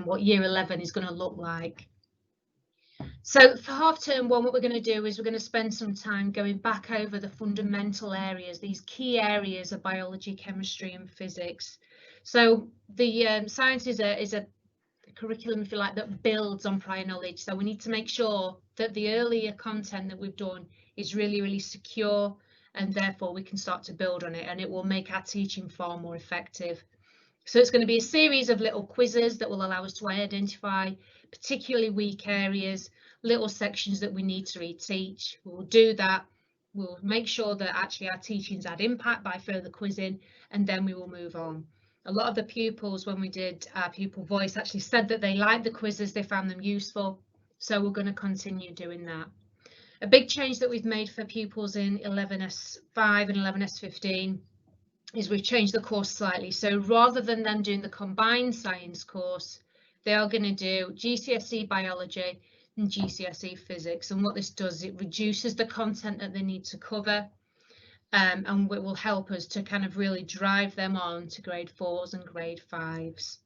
[SPEAKER 5] what Year 11 is going to look like. So for half term one, what we're going to do is we're going to spend some time going back over the fundamental areas, these key areas of biology, chemistry and physics. So the science is a curriculum, if you like, that builds on prior knowledge. So we need to make sure that the earlier content that we've done is really, really secure, and therefore we can start to build on it and it will make our teaching far more effective. So it's going to be a series of little quizzes that will allow us to identify particularly weak areas, little sections that we need to reteach. We'll do that. We'll make sure that actually our teachings had impact by further quizzing, and then we will move on. A lot of the pupils, when we did our pupil voice, actually said that they liked the quizzes, they found them useful. So we're going to continue doing that. A big change that we've made for pupils in 11S5 and 11S15 is we've changed the course slightly. So rather than them doing the combined science course, they are going to do GCSE biology and GCSE physics. And what this does, it reduces the content that they need to cover, and it will help us to kind of really drive them on to grade 4s and grade 5s.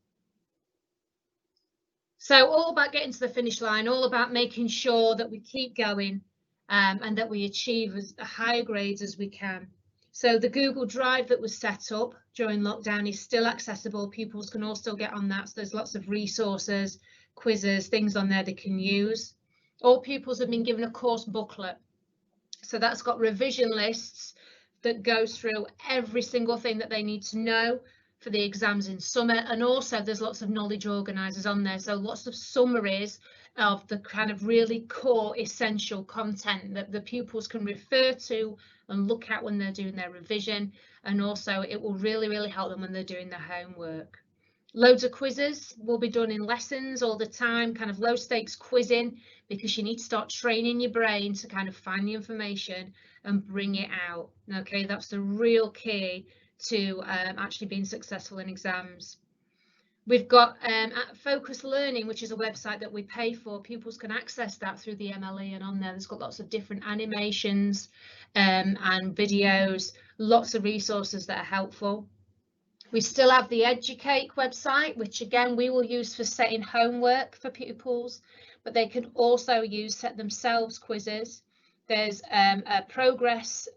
[SPEAKER 5] So all about getting to the finish line, all about making sure that we keep going and that we achieve as high grades as we can. So the Google Drive that was set up during lockdown is still accessible. Pupils can all still get on that. So there's lots of resources, quizzes, things on there they can use. All pupils have been given a course booklet. So that's got revision lists that goes through every single thing that they need to know for the exams in summer. And also there's lots of knowledge organisers on there. So lots of summaries of the kind of really core essential content that the pupils can refer to and look at when they're doing their revision, and also it will really, really help them when they're doing their homework. Loads of quizzes will be done in lessons all the time, kind of low stakes quizzing, because you need to start training your brain to kind of find the information and bring it out. Okay, that's the real key to actually being successful in exams. We've got Focus Learning, which is a website that we pay for. Pupils can access that through the MLE, and on there there's got lots of different animations and videos, lots of resources that are helpful. We still have the Educate website, which again we will use for setting homework for pupils, but they can also set themselves quizzes. There's a progress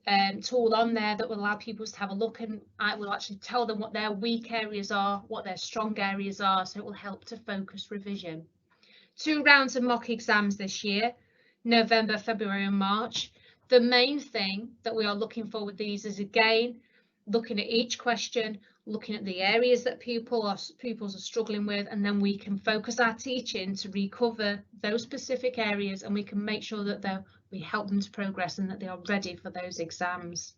[SPEAKER 5] tool on there that will allow pupils to have a look, and I will actually tell them what their weak areas are, what their strong areas are, so it will help to focus revision. 2 rounds of mock exams this year, November, February and March. The main thing that we are looking for with these is, again, looking at each question, looking at the areas that pupils are struggling with, and then we can focus our teaching to recover those specific areas, and we can make sure that we help them to progress and that they are ready for those exams.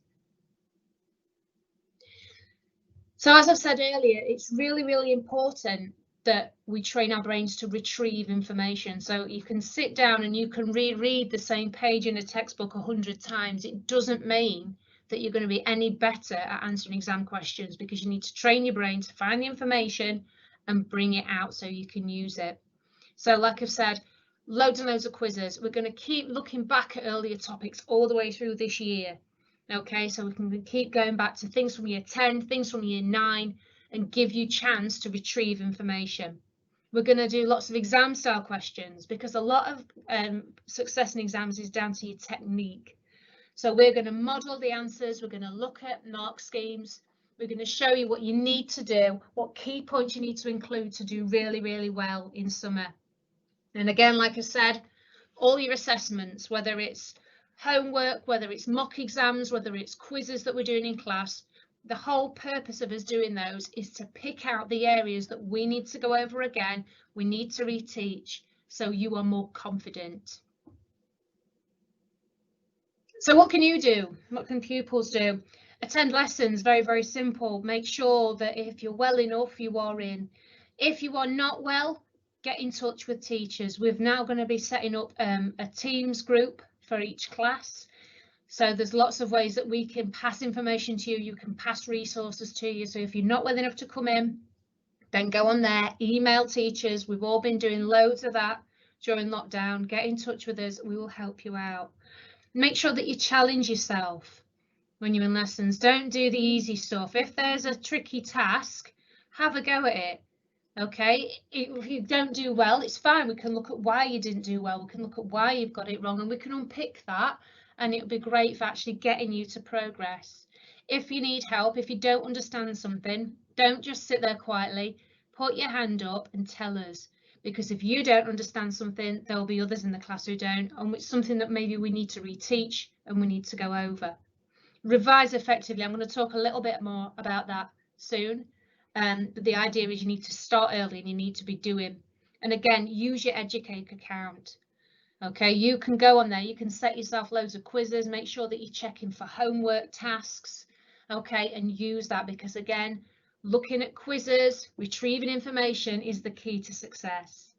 [SPEAKER 5] So as I've said earlier, it's really, really important that we train our brains to retrieve information. So you can sit down and you can reread the same page in a textbook 100 times. It doesn't mean that you're going to be any better at answering exam questions, because you need to train your brain to find the information and bring it out so you can use it. So like I've said, loads and loads of quizzes. We're going to keep looking back at earlier topics all the way through this year. Okay, so we can keep going back to things from year 10, things from year 9, and give you chance to retrieve information. We're going to do lots of exam style questions, because a lot of success in exams is down to your technique. So we're going to model the answers, we're going to look at mark schemes, we're going to show you what you need to do, what key points you need to include to do really, really well in summer. And again, like I said, all your assessments, whether it's homework, whether it's mock exams, whether it's quizzes that we're doing in class, the whole purpose of us doing those is to pick out the areas that we need to go over again, we need to reteach, so you are more confident. So what can you do? What can pupils do? Attend lessons, very, very simple. Make sure that if you're well enough, you are in. If you are not well, get in touch with teachers. We're now going to be setting up a Teams group for each class. So there's lots of ways that we can pass information to you. You can pass resources to you. So if you're not well enough to come in, then go on there, email teachers. We've all been doing loads of that during lockdown. Get in touch with us. We will help you out. Make sure that you challenge yourself when you're in lessons. Don't do the easy stuff. If there's a tricky task, have a go at it. Okay, if you don't do well, it's fine. We can look at why you didn't do well. We can look at why you've got it wrong, and we can unpick that, and it'll be great for actually getting you to progress. If you need help, if you don't understand something, don't just sit there quietly. Put your hand up and tell us, because if you don't understand something, there'll be others in the class who don't, and it's something that maybe we need to reteach and we need to go over. Revise effectively. I'm going to talk a little bit more about that soon. But the idea is you need to start early and you need to be doing. And again, use your Educate account. Okay, you can go on there, you can set yourself loads of quizzes, make sure that you're checking for homework tasks. Okay, and use that, because again, looking at quizzes, retrieving information is the key to success.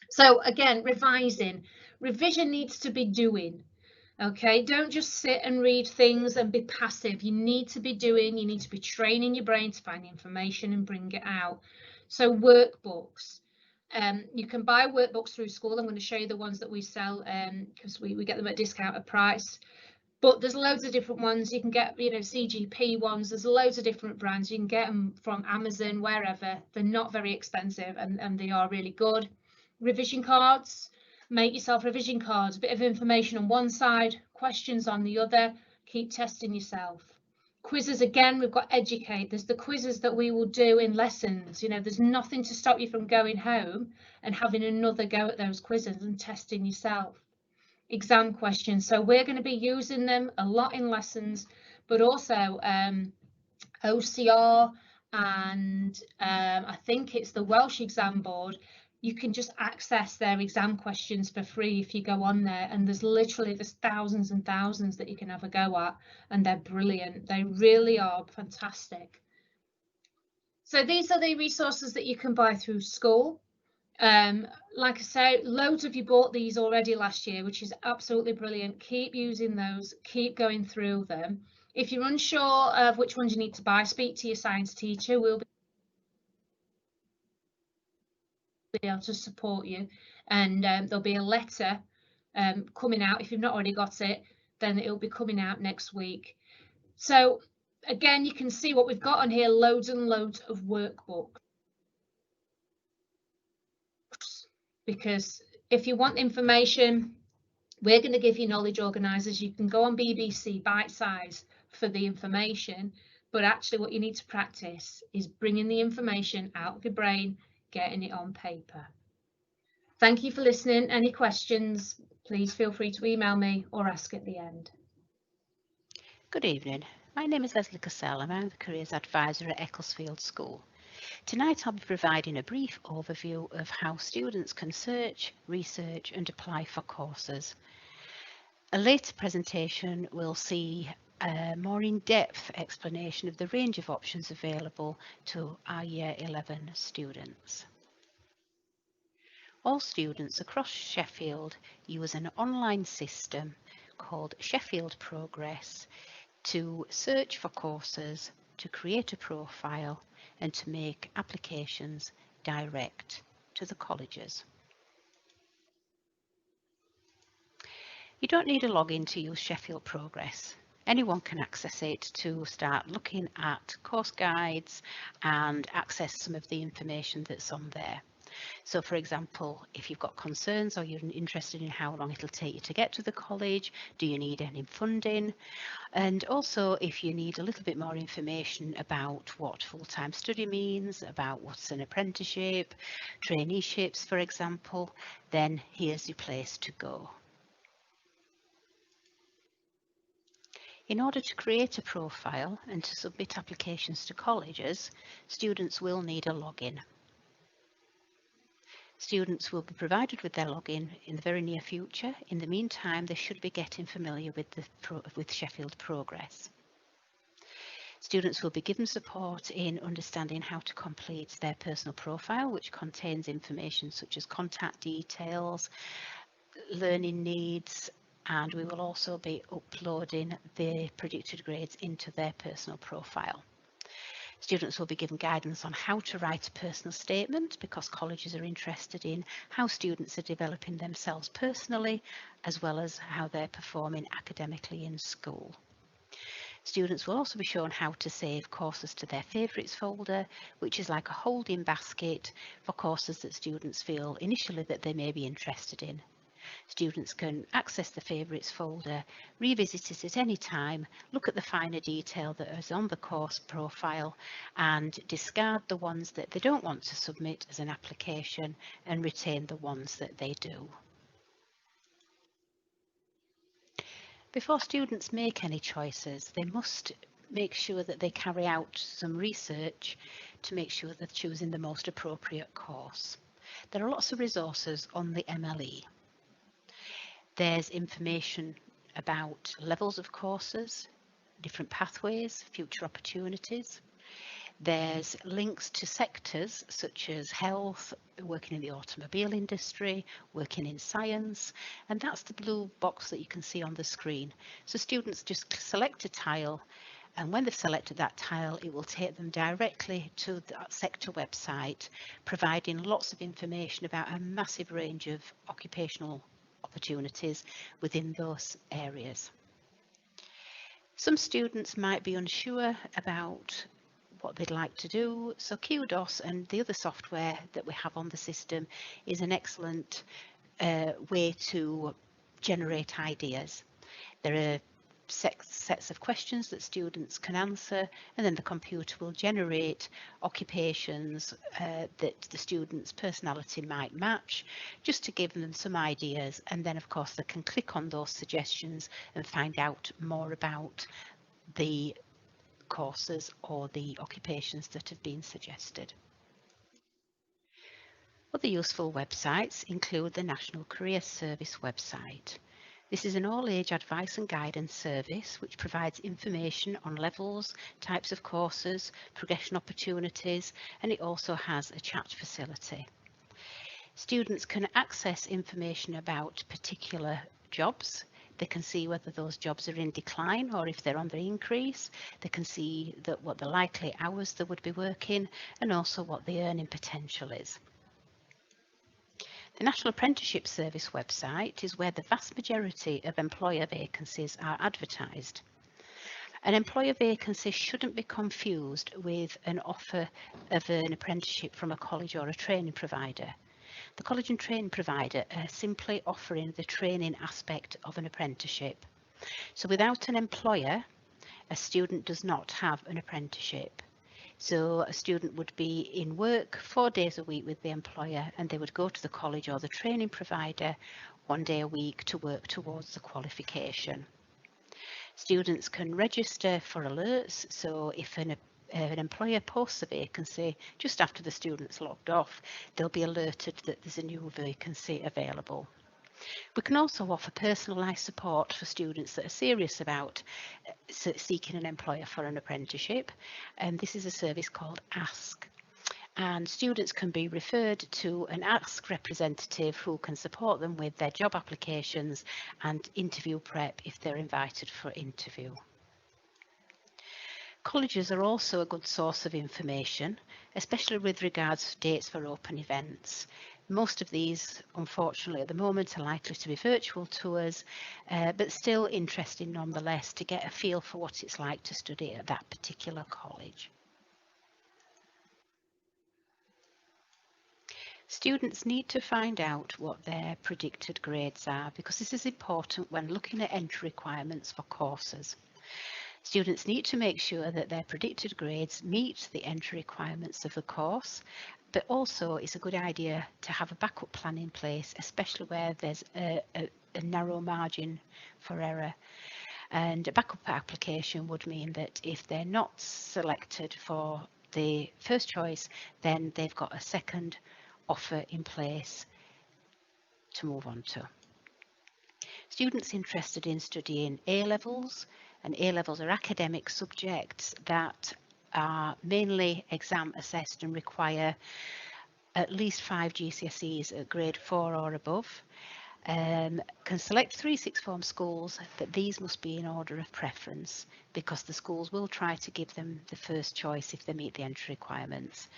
[SPEAKER 5] So again, revising. Revision needs to be doing. Okay, don't just sit and read things and be passive. You need to be doing, you need to be training your brain to find the information and bring it out. So workbooks. You can buy workbooks through school. I'm going to show you the ones that we sell because we get them at discounted price. But there's loads of different ones. You can get, CGP ones. There's loads of different brands. You can get them from Amazon, wherever. They're not very expensive and they are really good. Revision cards. Make yourself revision cards, a bit of information on one side, questions on the other. Keep testing yourself. Quizzes, again, we've got Educate. There's the quizzes that we will do in lessons. There's nothing to stop you from going home and having another go at those quizzes and testing yourself. Exam questions. So we're going to be using them a lot in lessons, but also OCR and I think it's the Welsh Exam Board. You can just access their exam questions for free if you go on there, and there's thousands and thousands that you can have a go at, and they're brilliant. They really are fantastic. So these are the resources that you can buy through school. Like I say, loads of you bought these already last year, which is absolutely brilliant. Keep using those, keep going through them. If you're unsure of which ones you need to buy, speak to your science teacher. We'll be able to support you, and there'll be a letter coming out. If you've not already got it, then it'll be coming out next week. So again, you can see what we've got on here, loads and loads of workbooks, because if you want information, We're going to give you knowledge organisers. You can go on BBC Bite Size for the information, but actually what you need to practice is bringing the information out of your brain, getting it on paper. Thank you for listening. Any questions, please feel free to email me or ask at the end.
[SPEAKER 6] Good evening. My name is Leslie Cassell and I'm the Careers Advisor at Ecclesfield School. Tonight I'll be providing a brief overview of how students can search, research and apply for courses. A later presentation will see a more in-depth explanation of the range of options available to our Year 11 students. All students across Sheffield use an online system called Sheffield Progress to search for courses, to create a profile and to make applications direct to the colleges. You don't need a login to use Sheffield Progress. Anyone can access it to start looking at course guides and access some of the information that's on there. So for example, if you've got concerns or you're interested in how long it'll take you to get to the college, do you need any funding? And also if you need a little bit more information about what full-time study means, about what's an apprenticeship, traineeships for example, then here's your place to go. In order to create a profile and to submit applications to colleges, students will need a login. Students will be provided with their login in the very near future. In the meantime, they should be getting familiar with Sheffield Progress. Students will be given support in understanding how to complete their personal profile, which contains information such as contact details, learning needs, and we will also be uploading the predicted grades into their personal profile. Students will be given guidance on how to write a personal statement because colleges are interested in how students are developing themselves personally as well as how they're performing academically in school. Students will also be shown how to save courses to their favourites folder, which is like a holding basket for courses that students feel initially that they may be interested in. Students can access the favourites folder, revisit it at any time, look at the finer detail that is on the course profile and discard the ones that they don't want to submit as an application and retain the ones that they do. Before students make any choices, they must make sure that they carry out some research to make sure they're choosing the most appropriate course. There are lots of resources on the MLE. There's information about levels of courses, different pathways, future opportunities. There's links to sectors such as health, working in the automobile industry, working in science, and that's the blue box that you can see on the screen. So students just select a tile, and when they've selected that tile, it will take them directly to that sector website, providing lots of information about a massive range of occupational opportunities within those areas. Some students might be unsure about what they'd like to do, so QDOS and the other software that we have on the system is an excellent way to generate ideas. There are sets of questions that students can answer, and then the computer will generate occupations that the student's personality might match, just to give them some ideas, and then of course they can click on those suggestions and find out more about the courses or the occupations that have been suggested. Other useful websites include the National Careers Service website. This is an all-age advice and guidance service which provides information on levels, types of courses, progression opportunities, and it also has a chat facility. Students can access information about particular jobs. They can see whether those jobs are in decline or if they're on the increase. They can see what the likely hours they would be working and also what the earning potential is. The National Apprenticeship Service website is where the vast majority of employer vacancies are advertised. An employer vacancy shouldn't be confused with an offer of an apprenticeship from a college or a training provider. The college and training provider are simply offering the training aspect of an apprenticeship. So without an employer, a student does not have an apprenticeship. So a student would be in work 4 days a week with the employer, and they would go to the college or the training provider 1 day a week to work towards the qualification. Students can register for alerts, so if an employer posts a vacancy just after the student's logged off, they'll be alerted that there's a new vacancy available. We can also offer personalised support for students that are serious about seeking an employer for an apprenticeship, and this is a service called Ask. And students can be referred to an Ask representative who can support them with their job applications and interview prep if they're invited for interview. Colleges are also a good source of information, especially with regards to dates for open events. Most of these, unfortunately, at the moment are likely to be virtual tours, but still interesting nonetheless to get a feel for what it's like to study at that particular college. Students need to find out what their predicted grades are, because this is important when looking at entry requirements for courses. Students need to make sure that their predicted grades meet the entry requirements of the course, but also it's a good idea to have a backup plan in place, especially where there's a narrow margin for error. And a backup application would mean that if they're not selected for the first choice, then they've got a second offer in place to move on to. Students interested in studying A-levels, and A-levels are academic subjects that are mainly exam assessed and require at least 5 GCSEs at grade 4 or above. Can select 3 sixth form schools, but these must be in order of preference because the schools will try to give them the first choice if they meet the entry requirements.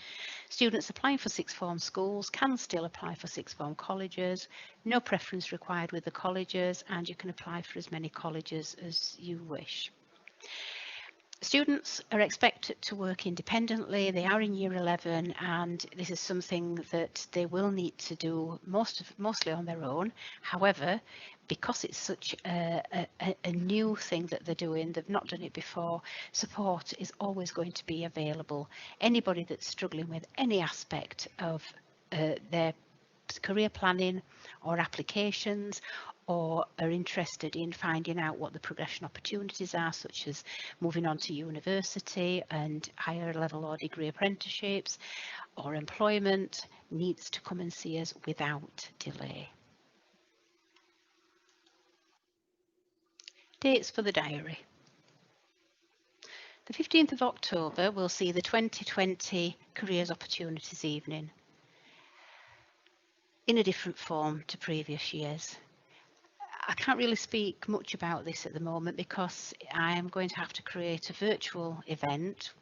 [SPEAKER 6] Students applying for sixth form schools can still apply for sixth form colleges. No preference required with the colleges, and you can apply for as many colleges as you wish. Students are expected to work independently. They are in year 11, and this is something that they will need to do mostly on their own. However, because it's such a new thing that they're doing, they've not done it before, support is always going to be available. Anybody that's struggling with any aspect of their career planning or applications, or are interested in finding out what the progression opportunities are, such as moving on to university and higher level or degree apprenticeships or employment, needs to come and see us without delay. Dates for the diary. The 15th of October will see the 2020 Careers Opportunities Evening in a different form to previous years. I can't really speak much about this at the moment because I am going to have to create a virtual event,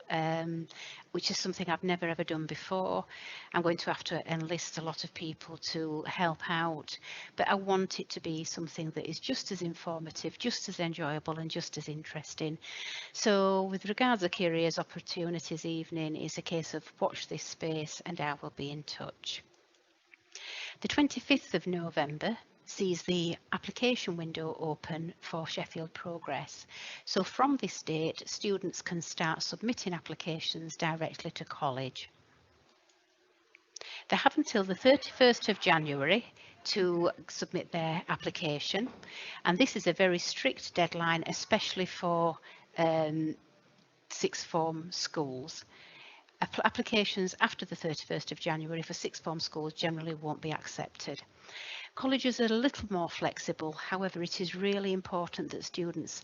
[SPEAKER 6] which is something I've never ever done before. I'm going to have to enlist a lot of people to help out, but I want it to be something that is just as informative, just as enjoyable and just as interesting. So with regards to Careers Opportunities Evening, it's a case of watch this space and I will be in touch. The 25th of November sees the application window open for Sheffield Progress. So from this date, students can start submitting applications directly to college. They have until the 31st of January to submit their application, and this is a very strict deadline, especially for sixth form schools. Applications after the 31st of January for sixth form schools generally won't be accepted. Colleges are a little more flexible, however, it is really important that students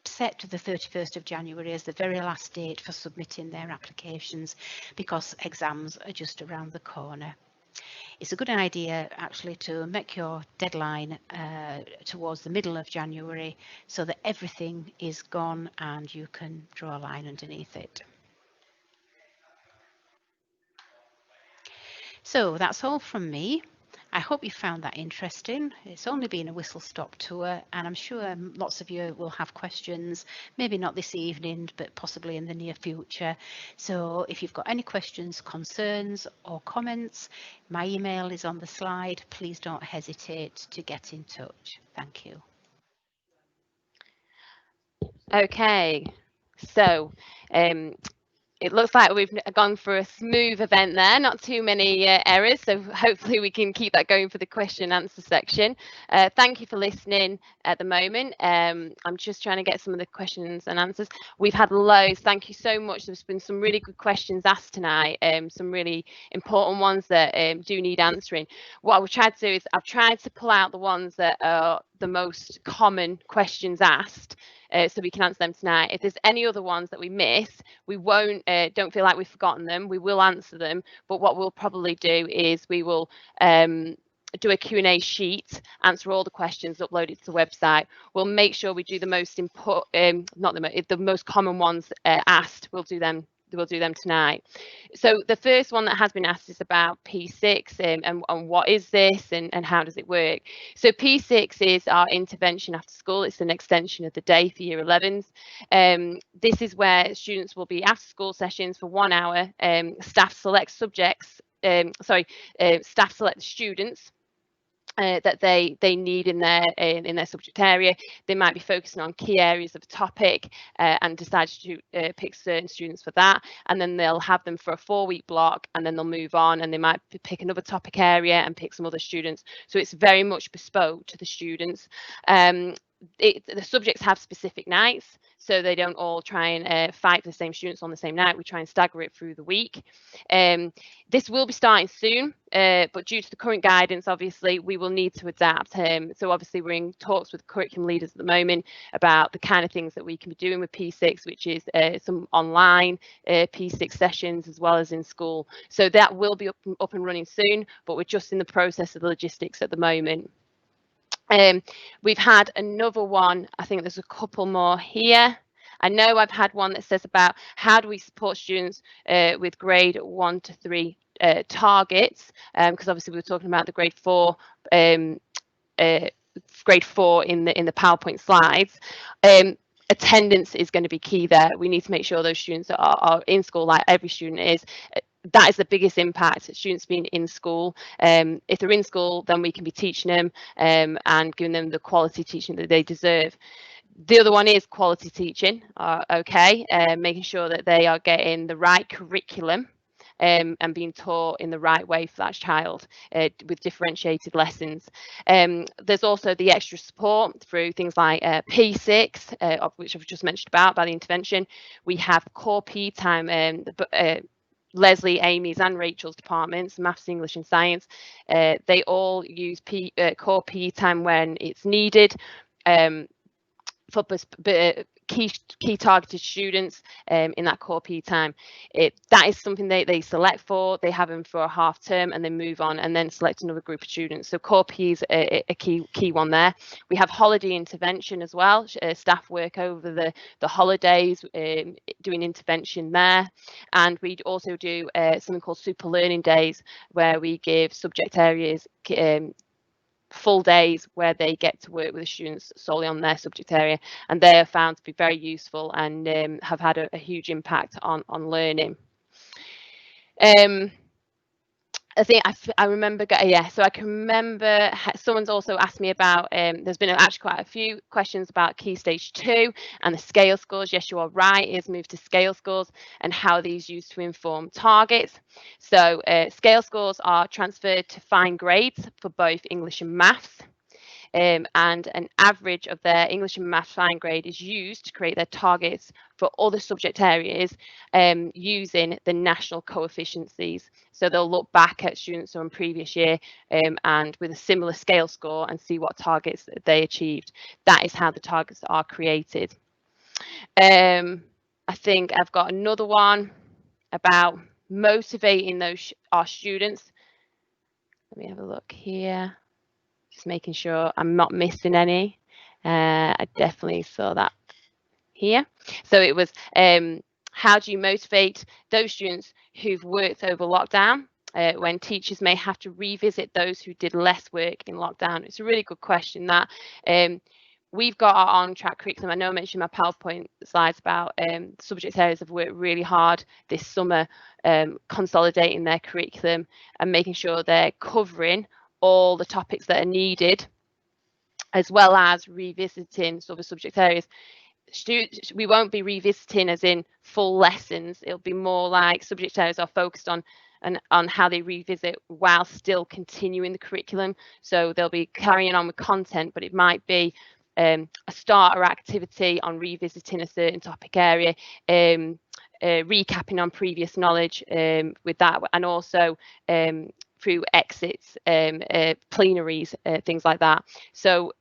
[SPEAKER 6] set the 31st of January as the very last date for submitting their applications because exams are just around the corner. It's a good idea actually to make your deadline towards the middle of January so that everything is gone and you can draw a line underneath it. So that's all from me. I hope you found that interesting. It's only been a whistle-stop tour, and I'm sure lots of you will have questions, maybe not this evening, but possibly in the near future. So if you've got any questions, concerns or comments, my email is on the slide. Please don't hesitate to get in touch. Thank you.
[SPEAKER 1] Okay, so it looks like we've gone for a smooth event there, not too many errors, so hopefully we can keep that going for the question and answer section. Thank you for listening at the moment. I'm just trying to get some of the questions and answers. We've had loads. Thank you so much. There's been some really good questions asked tonight, some really important ones that do need answering. What I've tried to do is I've tried to pull out the ones that are the most common questions asked, so we can answer them tonight. If there's any other ones that we miss, we won't, don't feel like we've forgotten them. We will answer them, but what we'll probably do is we will do a Q&A sheet, answer all the questions, upload it to the website. We'll make sure we do the most important, the most common ones asked. We'll do them tonight. So the first one that has been asked is about P6 and what is this and how does it work? So P6 is our intervention after school. It's an extension of the day for year 11s. This is where students will be after school sessions for 1 hour. Staff select subjects, staff select the students that they need in their subject area. They might be focusing on key areas of a topic and decide to pick certain students for that, and then they'll have them for a 4-week block, and then they'll move on and they might pick another topic area and pick some other students. So it's very much bespoke to the students. The subjects have specific nights, so they don't all try and fight for the same students on the same night. We try and stagger it through the week. This will be starting soon, but due to the current guidance, obviously, we will need to adapt. So obviously, we're in talks with curriculum leaders at the moment about the kind of things that we can be doing with P6, which is some online P6 sessions as well as in school. So that will be up and running soon, but we're just in the process of the logistics at the moment. We've had another one. I think there's a couple more here. I know I've had one that says about how do we support students with grade 1 to 3 targets, because obviously we were talking about the grade 4 in the PowerPoint slides. Attendance is going to be key there. We need to make sure those students are in school like every student is. That is the biggest impact, students being in school. If they're in school, then we can be teaching them and giving them the quality teaching that they deserve. The other one is quality teaching, making sure that they are getting the right curriculum and being taught in the right way for that child with differentiated lessons. There's also the extra support through things like P6, which I've just mentioned about by the intervention. We have core P time, Leslie, Amy's and Rachel's departments, maths, English and science. They all use core PE time when it's needed for key targeted students in that core PE time. That is something they select for. They have them for a half term and then move on and then select another group of students. So core PE is a key one there. We have holiday intervention as well. Staff work over the holidays doing intervention there. And we also do something called super learning days, where we give subject areas full days where they get to work with the students solely on their subject area, and they are found to be very useful and have had a huge impact on learning. I think I remember, so I can remember someone's also asked me about, there's been actually quite a few questions about Key Stage 2 and the scale scores. Yes, you are right, it's moved to scale scores and how these used to inform targets. So scale scores are transferred to fine grades for both English and maths. And an average of their English and maths fine grade is used to create their targets for other subject areas using the national coefficiencies. So they'll look back at students from previous year and with a similar scale score and see what targets they achieved. That is how the targets are created. I think I've got another one about motivating our students. Let me have a look here. Just making sure I'm not missing any. I definitely saw that here. So it was how do you motivate those students who've worked over lockdown when teachers may have to revisit those who did less work in lockdown? It's a really good question. That we've got our on-track curriculum. I know I mentioned my PowerPoint slides about subject areas have worked really hard this summer, consolidating their curriculum and making sure they're covering all the topics that are needed, as well as revisiting other subject areas. We won't be revisiting as in full lessons. It'll be more like subject areas are focused on and on how they revisit while still continuing the curriculum. So they'll be carrying on with content, but it might be a starter activity on revisiting a certain topic area, recapping on previous knowledge with that, and also through exits, plenaries, things like that. So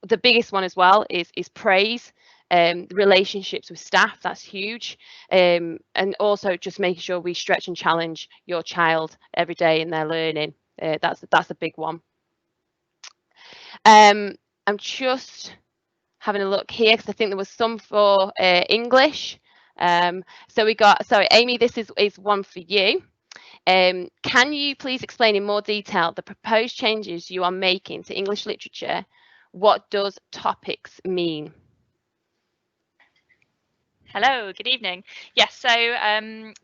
[SPEAKER 1] the biggest one as well is praise. Relationships with staff, that's huge, and also just making sure we stretch and challenge your child every day in their learning. That's a big one. I'm just having a look here because I think there was some for English. So we got, sorry Amy, this is one for you. Can you please explain in more detail the proposed changes you are making to English literature? What does topics mean?
[SPEAKER 3] Hello, good evening. Yes, so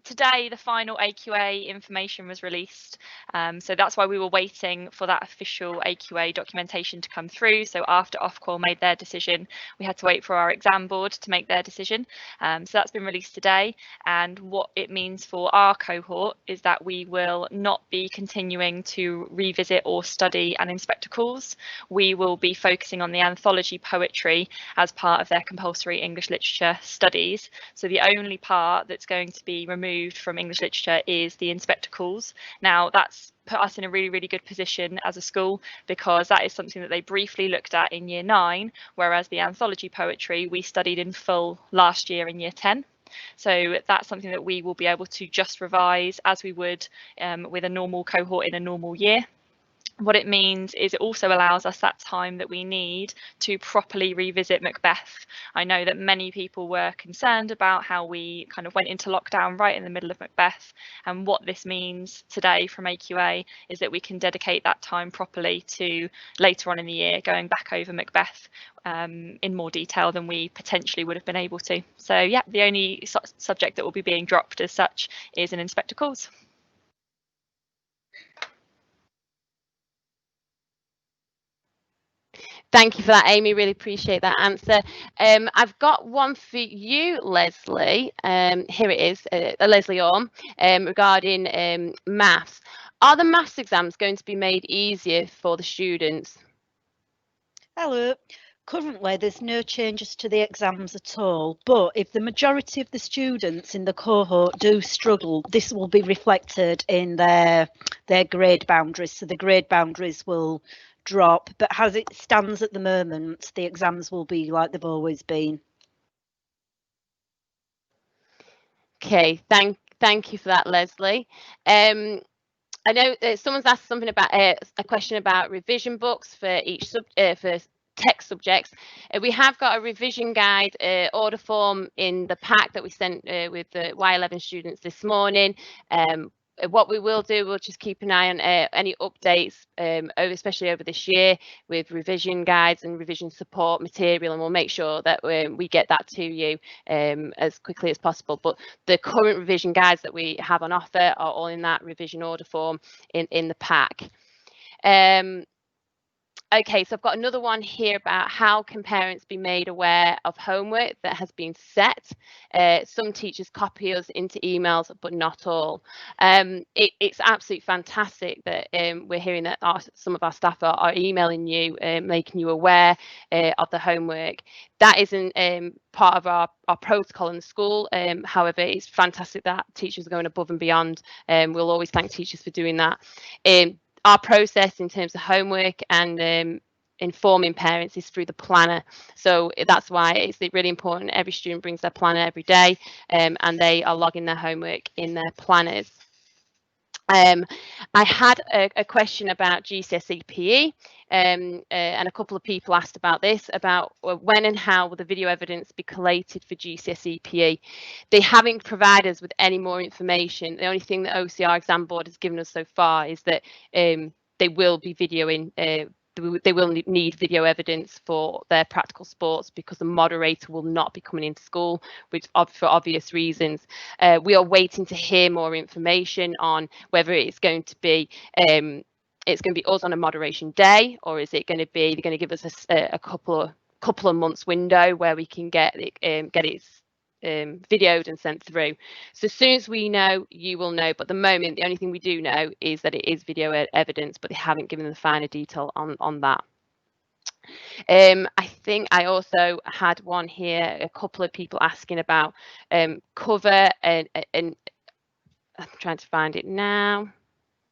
[SPEAKER 3] today the final AQA information was released. So that's why we were waiting for that official AQA documentation to come through. So after Ofqual made their decision, we had to wait for our exam board to make their decision. So that's been released today. And what it means for our cohort is that we will not be continuing to revisit or study and inspector calls. We will be focusing on the anthology poetry as part of their compulsory English literature studies. So the only part that's going to be removed from English literature is the inspector calls. Now that's put us in a really good position as a school, because that is something that they briefly looked at in year 9, whereas the anthology poetry we studied in full last year in year 10. So that's something that we will be able to just revise as we would with a normal cohort in a normal year. What it means is it also allows us that time that we need to properly revisit Macbeth. I know that many people were concerned about how we kind of went into lockdown right in the middle of Macbeth, and what this means today from AQA is that we can dedicate that time properly to later on in the year going back over Macbeth in more detail than we potentially would have been able to. So yeah, the only subject that will be being dropped as such is an inspector calls.
[SPEAKER 1] Thank you for that, Amy. Really appreciate that answer. I've got one for you, Leslie. Here it is, Leslie Orme, regarding maths. Are the maths exams going to be made easier for the students?
[SPEAKER 7] Hello. Currently, there's no changes to the exams at all, but if the majority of the students in the cohort do struggle, this will be reflected in their grade boundaries. So the grade boundaries will drop, but as it stands at the moment, the exams will be like they've always been.
[SPEAKER 1] Okay, thank you for that, Leslie. I know someone's asked something about a question about revision books for each for text subjects. We have got a revision guide order form in the pack that we sent with the Y11 students this morning. What we will do, we'll just keep an eye on any updates, especially over this year, with revision guides and revision support material, and we'll make sure that we get that to you as quickly as possible. But the current revision guides that we have on offer are all in that revision order form in the pack. Okay, so I've got another one here about how can parents be made aware of homework that has been set. Some teachers copy us into emails, but not all. It's absolutely fantastic that we're hearing that some of our staff are emailing you, making you aware of the homework. That isn't part of our protocol in the school. However, it's fantastic that teachers are going above and beyond. We'll always thank teachers for doing that. Our process in terms of homework and informing parents is through the planner. So that's why it's really important every student brings their planner every day, and they are logging their homework in their planners. I had a question about GCSE PE, and a couple of people asked about this, about when and how will the video evidence be collated for GCSE PE. They haven't provided us with any more information. The only thing that OCR Exam Board has given us so far is that they will be videoing, they will need video evidence for their practical sports, because the moderator will not be coming into school, which for obvious reasons. We are waiting to hear more information on whether it's going to be us on a moderation day, or is it going to be, they're going to give us a couple of months window where we can get it videoed and sent through. So as soon as we know, you will know. But at the moment, the only thing we do know is that it is video evidence, but they haven't given the finer detail on that. I think I also had one here, a couple of people asking about cover, and I'm trying to find it now.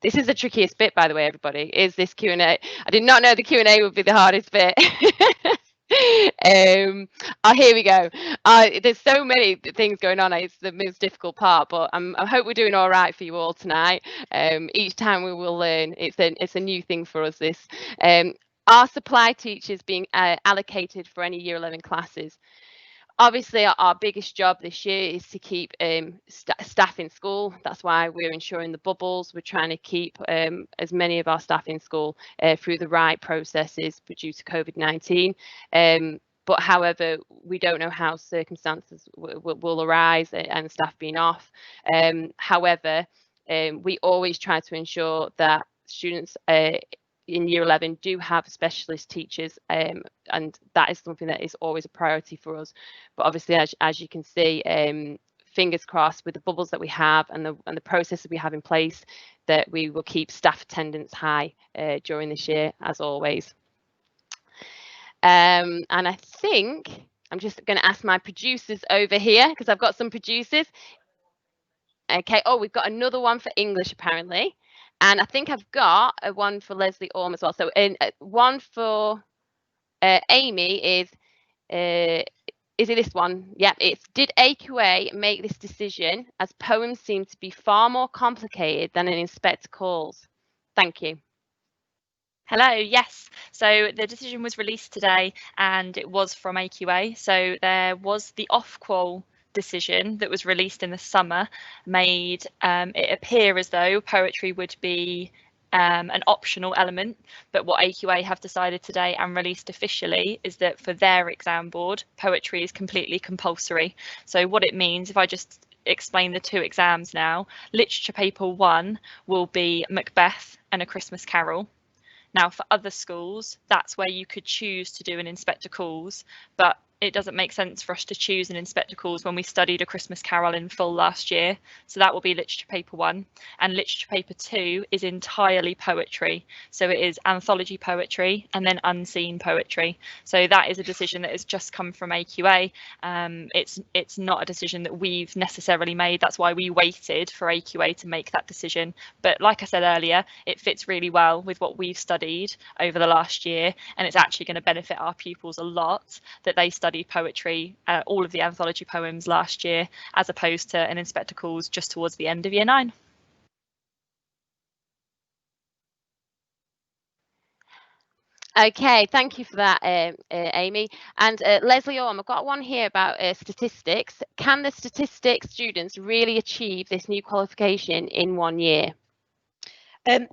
[SPEAKER 1] This is the trickiest bit, by the way, everybody, is this Q&A. I did not know the Q&A would be the hardest bit. Oh, here we go. There's so many things going on. It's the most difficult part, but I hope we're doing all right for you all tonight. Each time we will learn. It's a new thing for us, this. Are supply teachers being allocated for any Year 11 classes? Obviously, our biggest job this year is to keep staff in school. That's why we're ensuring the bubbles. We're trying to keep as many of our staff in school through the right processes due to COVID-19. But however, we don't know how circumstances will arise and staff being off. However, we always try to ensure that students in Year 11 do have specialist teachers, and that is something that is always a priority for us. But obviously, as you can see, fingers crossed, with the bubbles that we have and the processes we have in place, that we will keep staff attendance high during this year, as always. And I think I'm just going to ask my producers over here, because I've got some producers. Okay, oh, we've got another one for English apparently. And I think I've got a one for Leslie Orme as well. So one for Amy is it this one? Yep, it's, did AQA make this decision as poems seem to be far more complicated than an inspector calls? Thank you.
[SPEAKER 3] Hello, yes. So the decision was released today and it was from AQA. So there was the off-qual decision that was released in the summer, made it appear as though poetry would be an optional element, but what AQA have decided today and released officially is that for their exam board, poetry is completely compulsory. So what it means, if I just explain the two exams now, literature paper 1 will be Macbeth and A Christmas Carol. Now for other schools, that's where you could choose to do an inspector calls, but it doesn't make sense for us to choose an inspector calls when we studied A Christmas Carol in full last year. So that will be literature paper 1, and literature paper 2 is entirely poetry. So it is anthology poetry and then unseen poetry. So that is a decision that has just come from AQA. It's not a decision that we've necessarily made. That's why we waited for AQA to make that decision. But like I said earlier, it fits really well with what we've studied over the last year, and it's actually going to benefit our pupils a lot that they studied poetry, all of the anthology poems last year, as opposed to an inspector calls just towards the end of Year 9.
[SPEAKER 1] Okay, thank you for that, Amy. And Leslie Orme, I've got one here about statistics. Can the statistics students really achieve this new qualification in 1 year?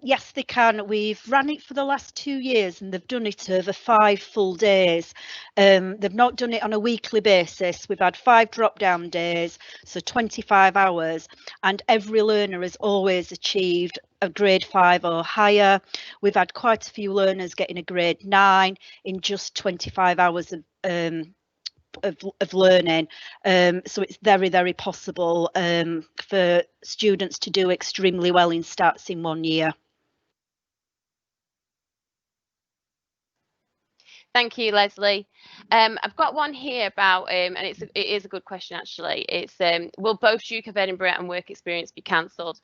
[SPEAKER 7] Yes, they can. We've ran it for the last 2 years and they've done it over 5 full days. They've not done it on a weekly basis. We've had 5 drop-down days, so 25 hours, and every learner has always achieved a grade 5 or higher. We've had quite a few learners getting a grade 9 in just 25 hours of learning, so it's very, very possible for students to do extremely well in stats in 1 year.
[SPEAKER 1] Thank you, Leslie. I've got one here about, and it is a good question actually. It's will both Duke of Edinburgh and work experience be cancelled?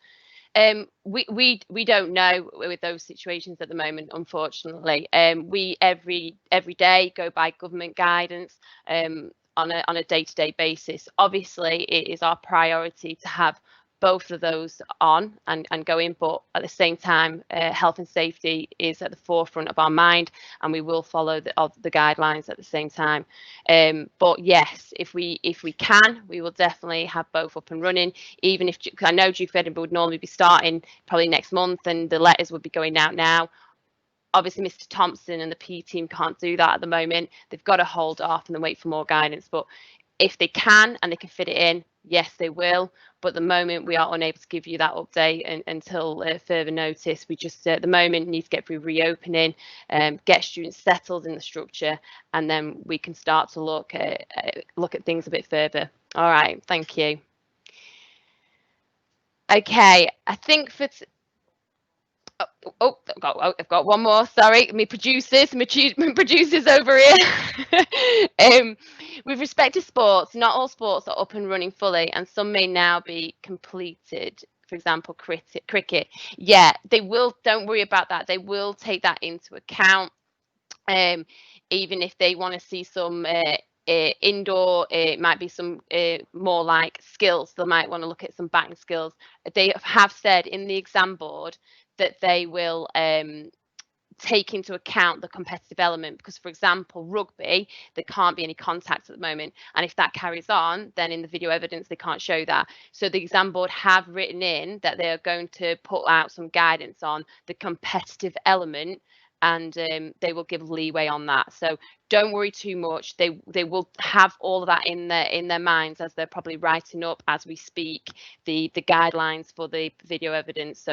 [SPEAKER 1] We don't know with those situations at the moment, unfortunately. We every day go by government guidance on a day-to-day basis. Obviously, it is our priority to have both of those on and going, but at the same time, health and safety is at the forefront of our mind, and we will follow the guidelines at the same time. But yes, if we can, we will definitely have both up and running. Even if I know Duke of Edinburgh would normally be starting probably next month, and the letters would be going out now. Obviously, Mr. Thompson and the P team can't do that at the moment. They've got to hold off and then wait for more guidance. But if they can and they can fit it in, yes, they will. But at the moment, we are unable to give you that update until further notice. We just, at the moment, need to get through reopening, get students settled in the structure, and then we can start to look at things a bit further. All right, thank you. Okay, I think for I've got one more. Sorry, my producers over here. With respect to sports, not all sports are up and running fully, and some may now be completed. For example, cricket. Yeah, they will. Don't worry about that. They will take that into account. Even if they want to see some indoor, it might be some more like skills. They might want to look at some batting skills. They have said in the exam board that they will take into account the competitive element, because for example rugby, there can't be any contact at the moment, and if that carries on, then in the video evidence they can't show that. So the exam board have written in that they are going to put out some guidance on the competitive element, and they will give leeway on that. So don't worry too much. They will have all of that in their minds as they're probably writing up as we speak the guidelines for the video evidence. So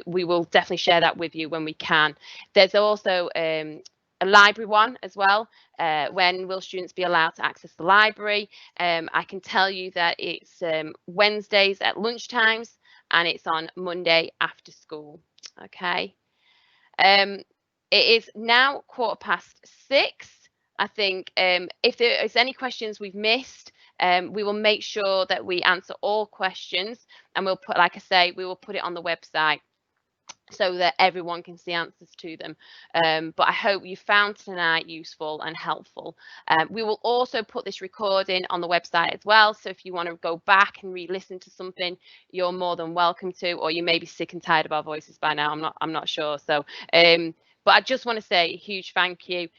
[SPEAKER 1] we will definitely share that with you when we can. There's also a library one as well. When will students be allowed to access the library? I can tell you that it's Wednesdays at lunchtimes, and it's on Monday after school. Okay. It is now 6:15. I think if there is any questions we've missed, we will make sure that we answer all questions, and we'll put, like I say, we will put it on the website so that everyone can see answers to them. But I hope you found tonight useful and helpful. We will also put this recording on the website as well. So if you want to go back and re-listen to something, you're more than welcome to, or you may be sick and tired of our voices by now. I'm not sure. So, but I just want to say a huge thank you.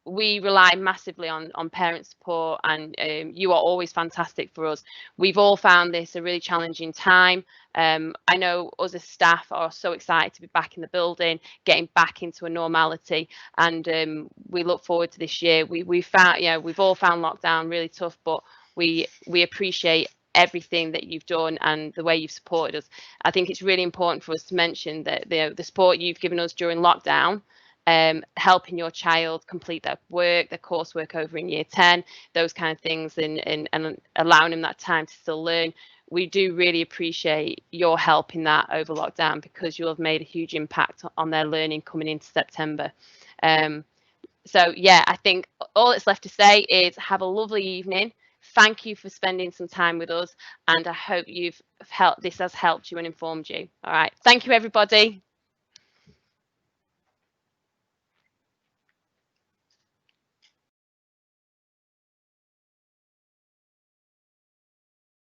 [SPEAKER 1] We rely massively on parent support, and you are always fantastic for us. We've all found this a really challenging time. I know us as staff are so excited to be back in the building, getting back into a normality, and we look forward to this year. We found, we've all found lockdown really tough, but we appreciate everything that you've done and the way you've supported us. I think it's really important for us to mention that the support you've given us during lockdown, helping your child complete their work, their coursework over in year 10, those kind of things, and allowing them that time to still learn. We do really appreciate your help in that over lockdown, because you'll have made a huge impact on their learning coming into September. So yeah, I think all that's left to say is have a lovely evening. Thank you for spending some time with us, and I hope this has helped you and informed you. All right, thank you everybody.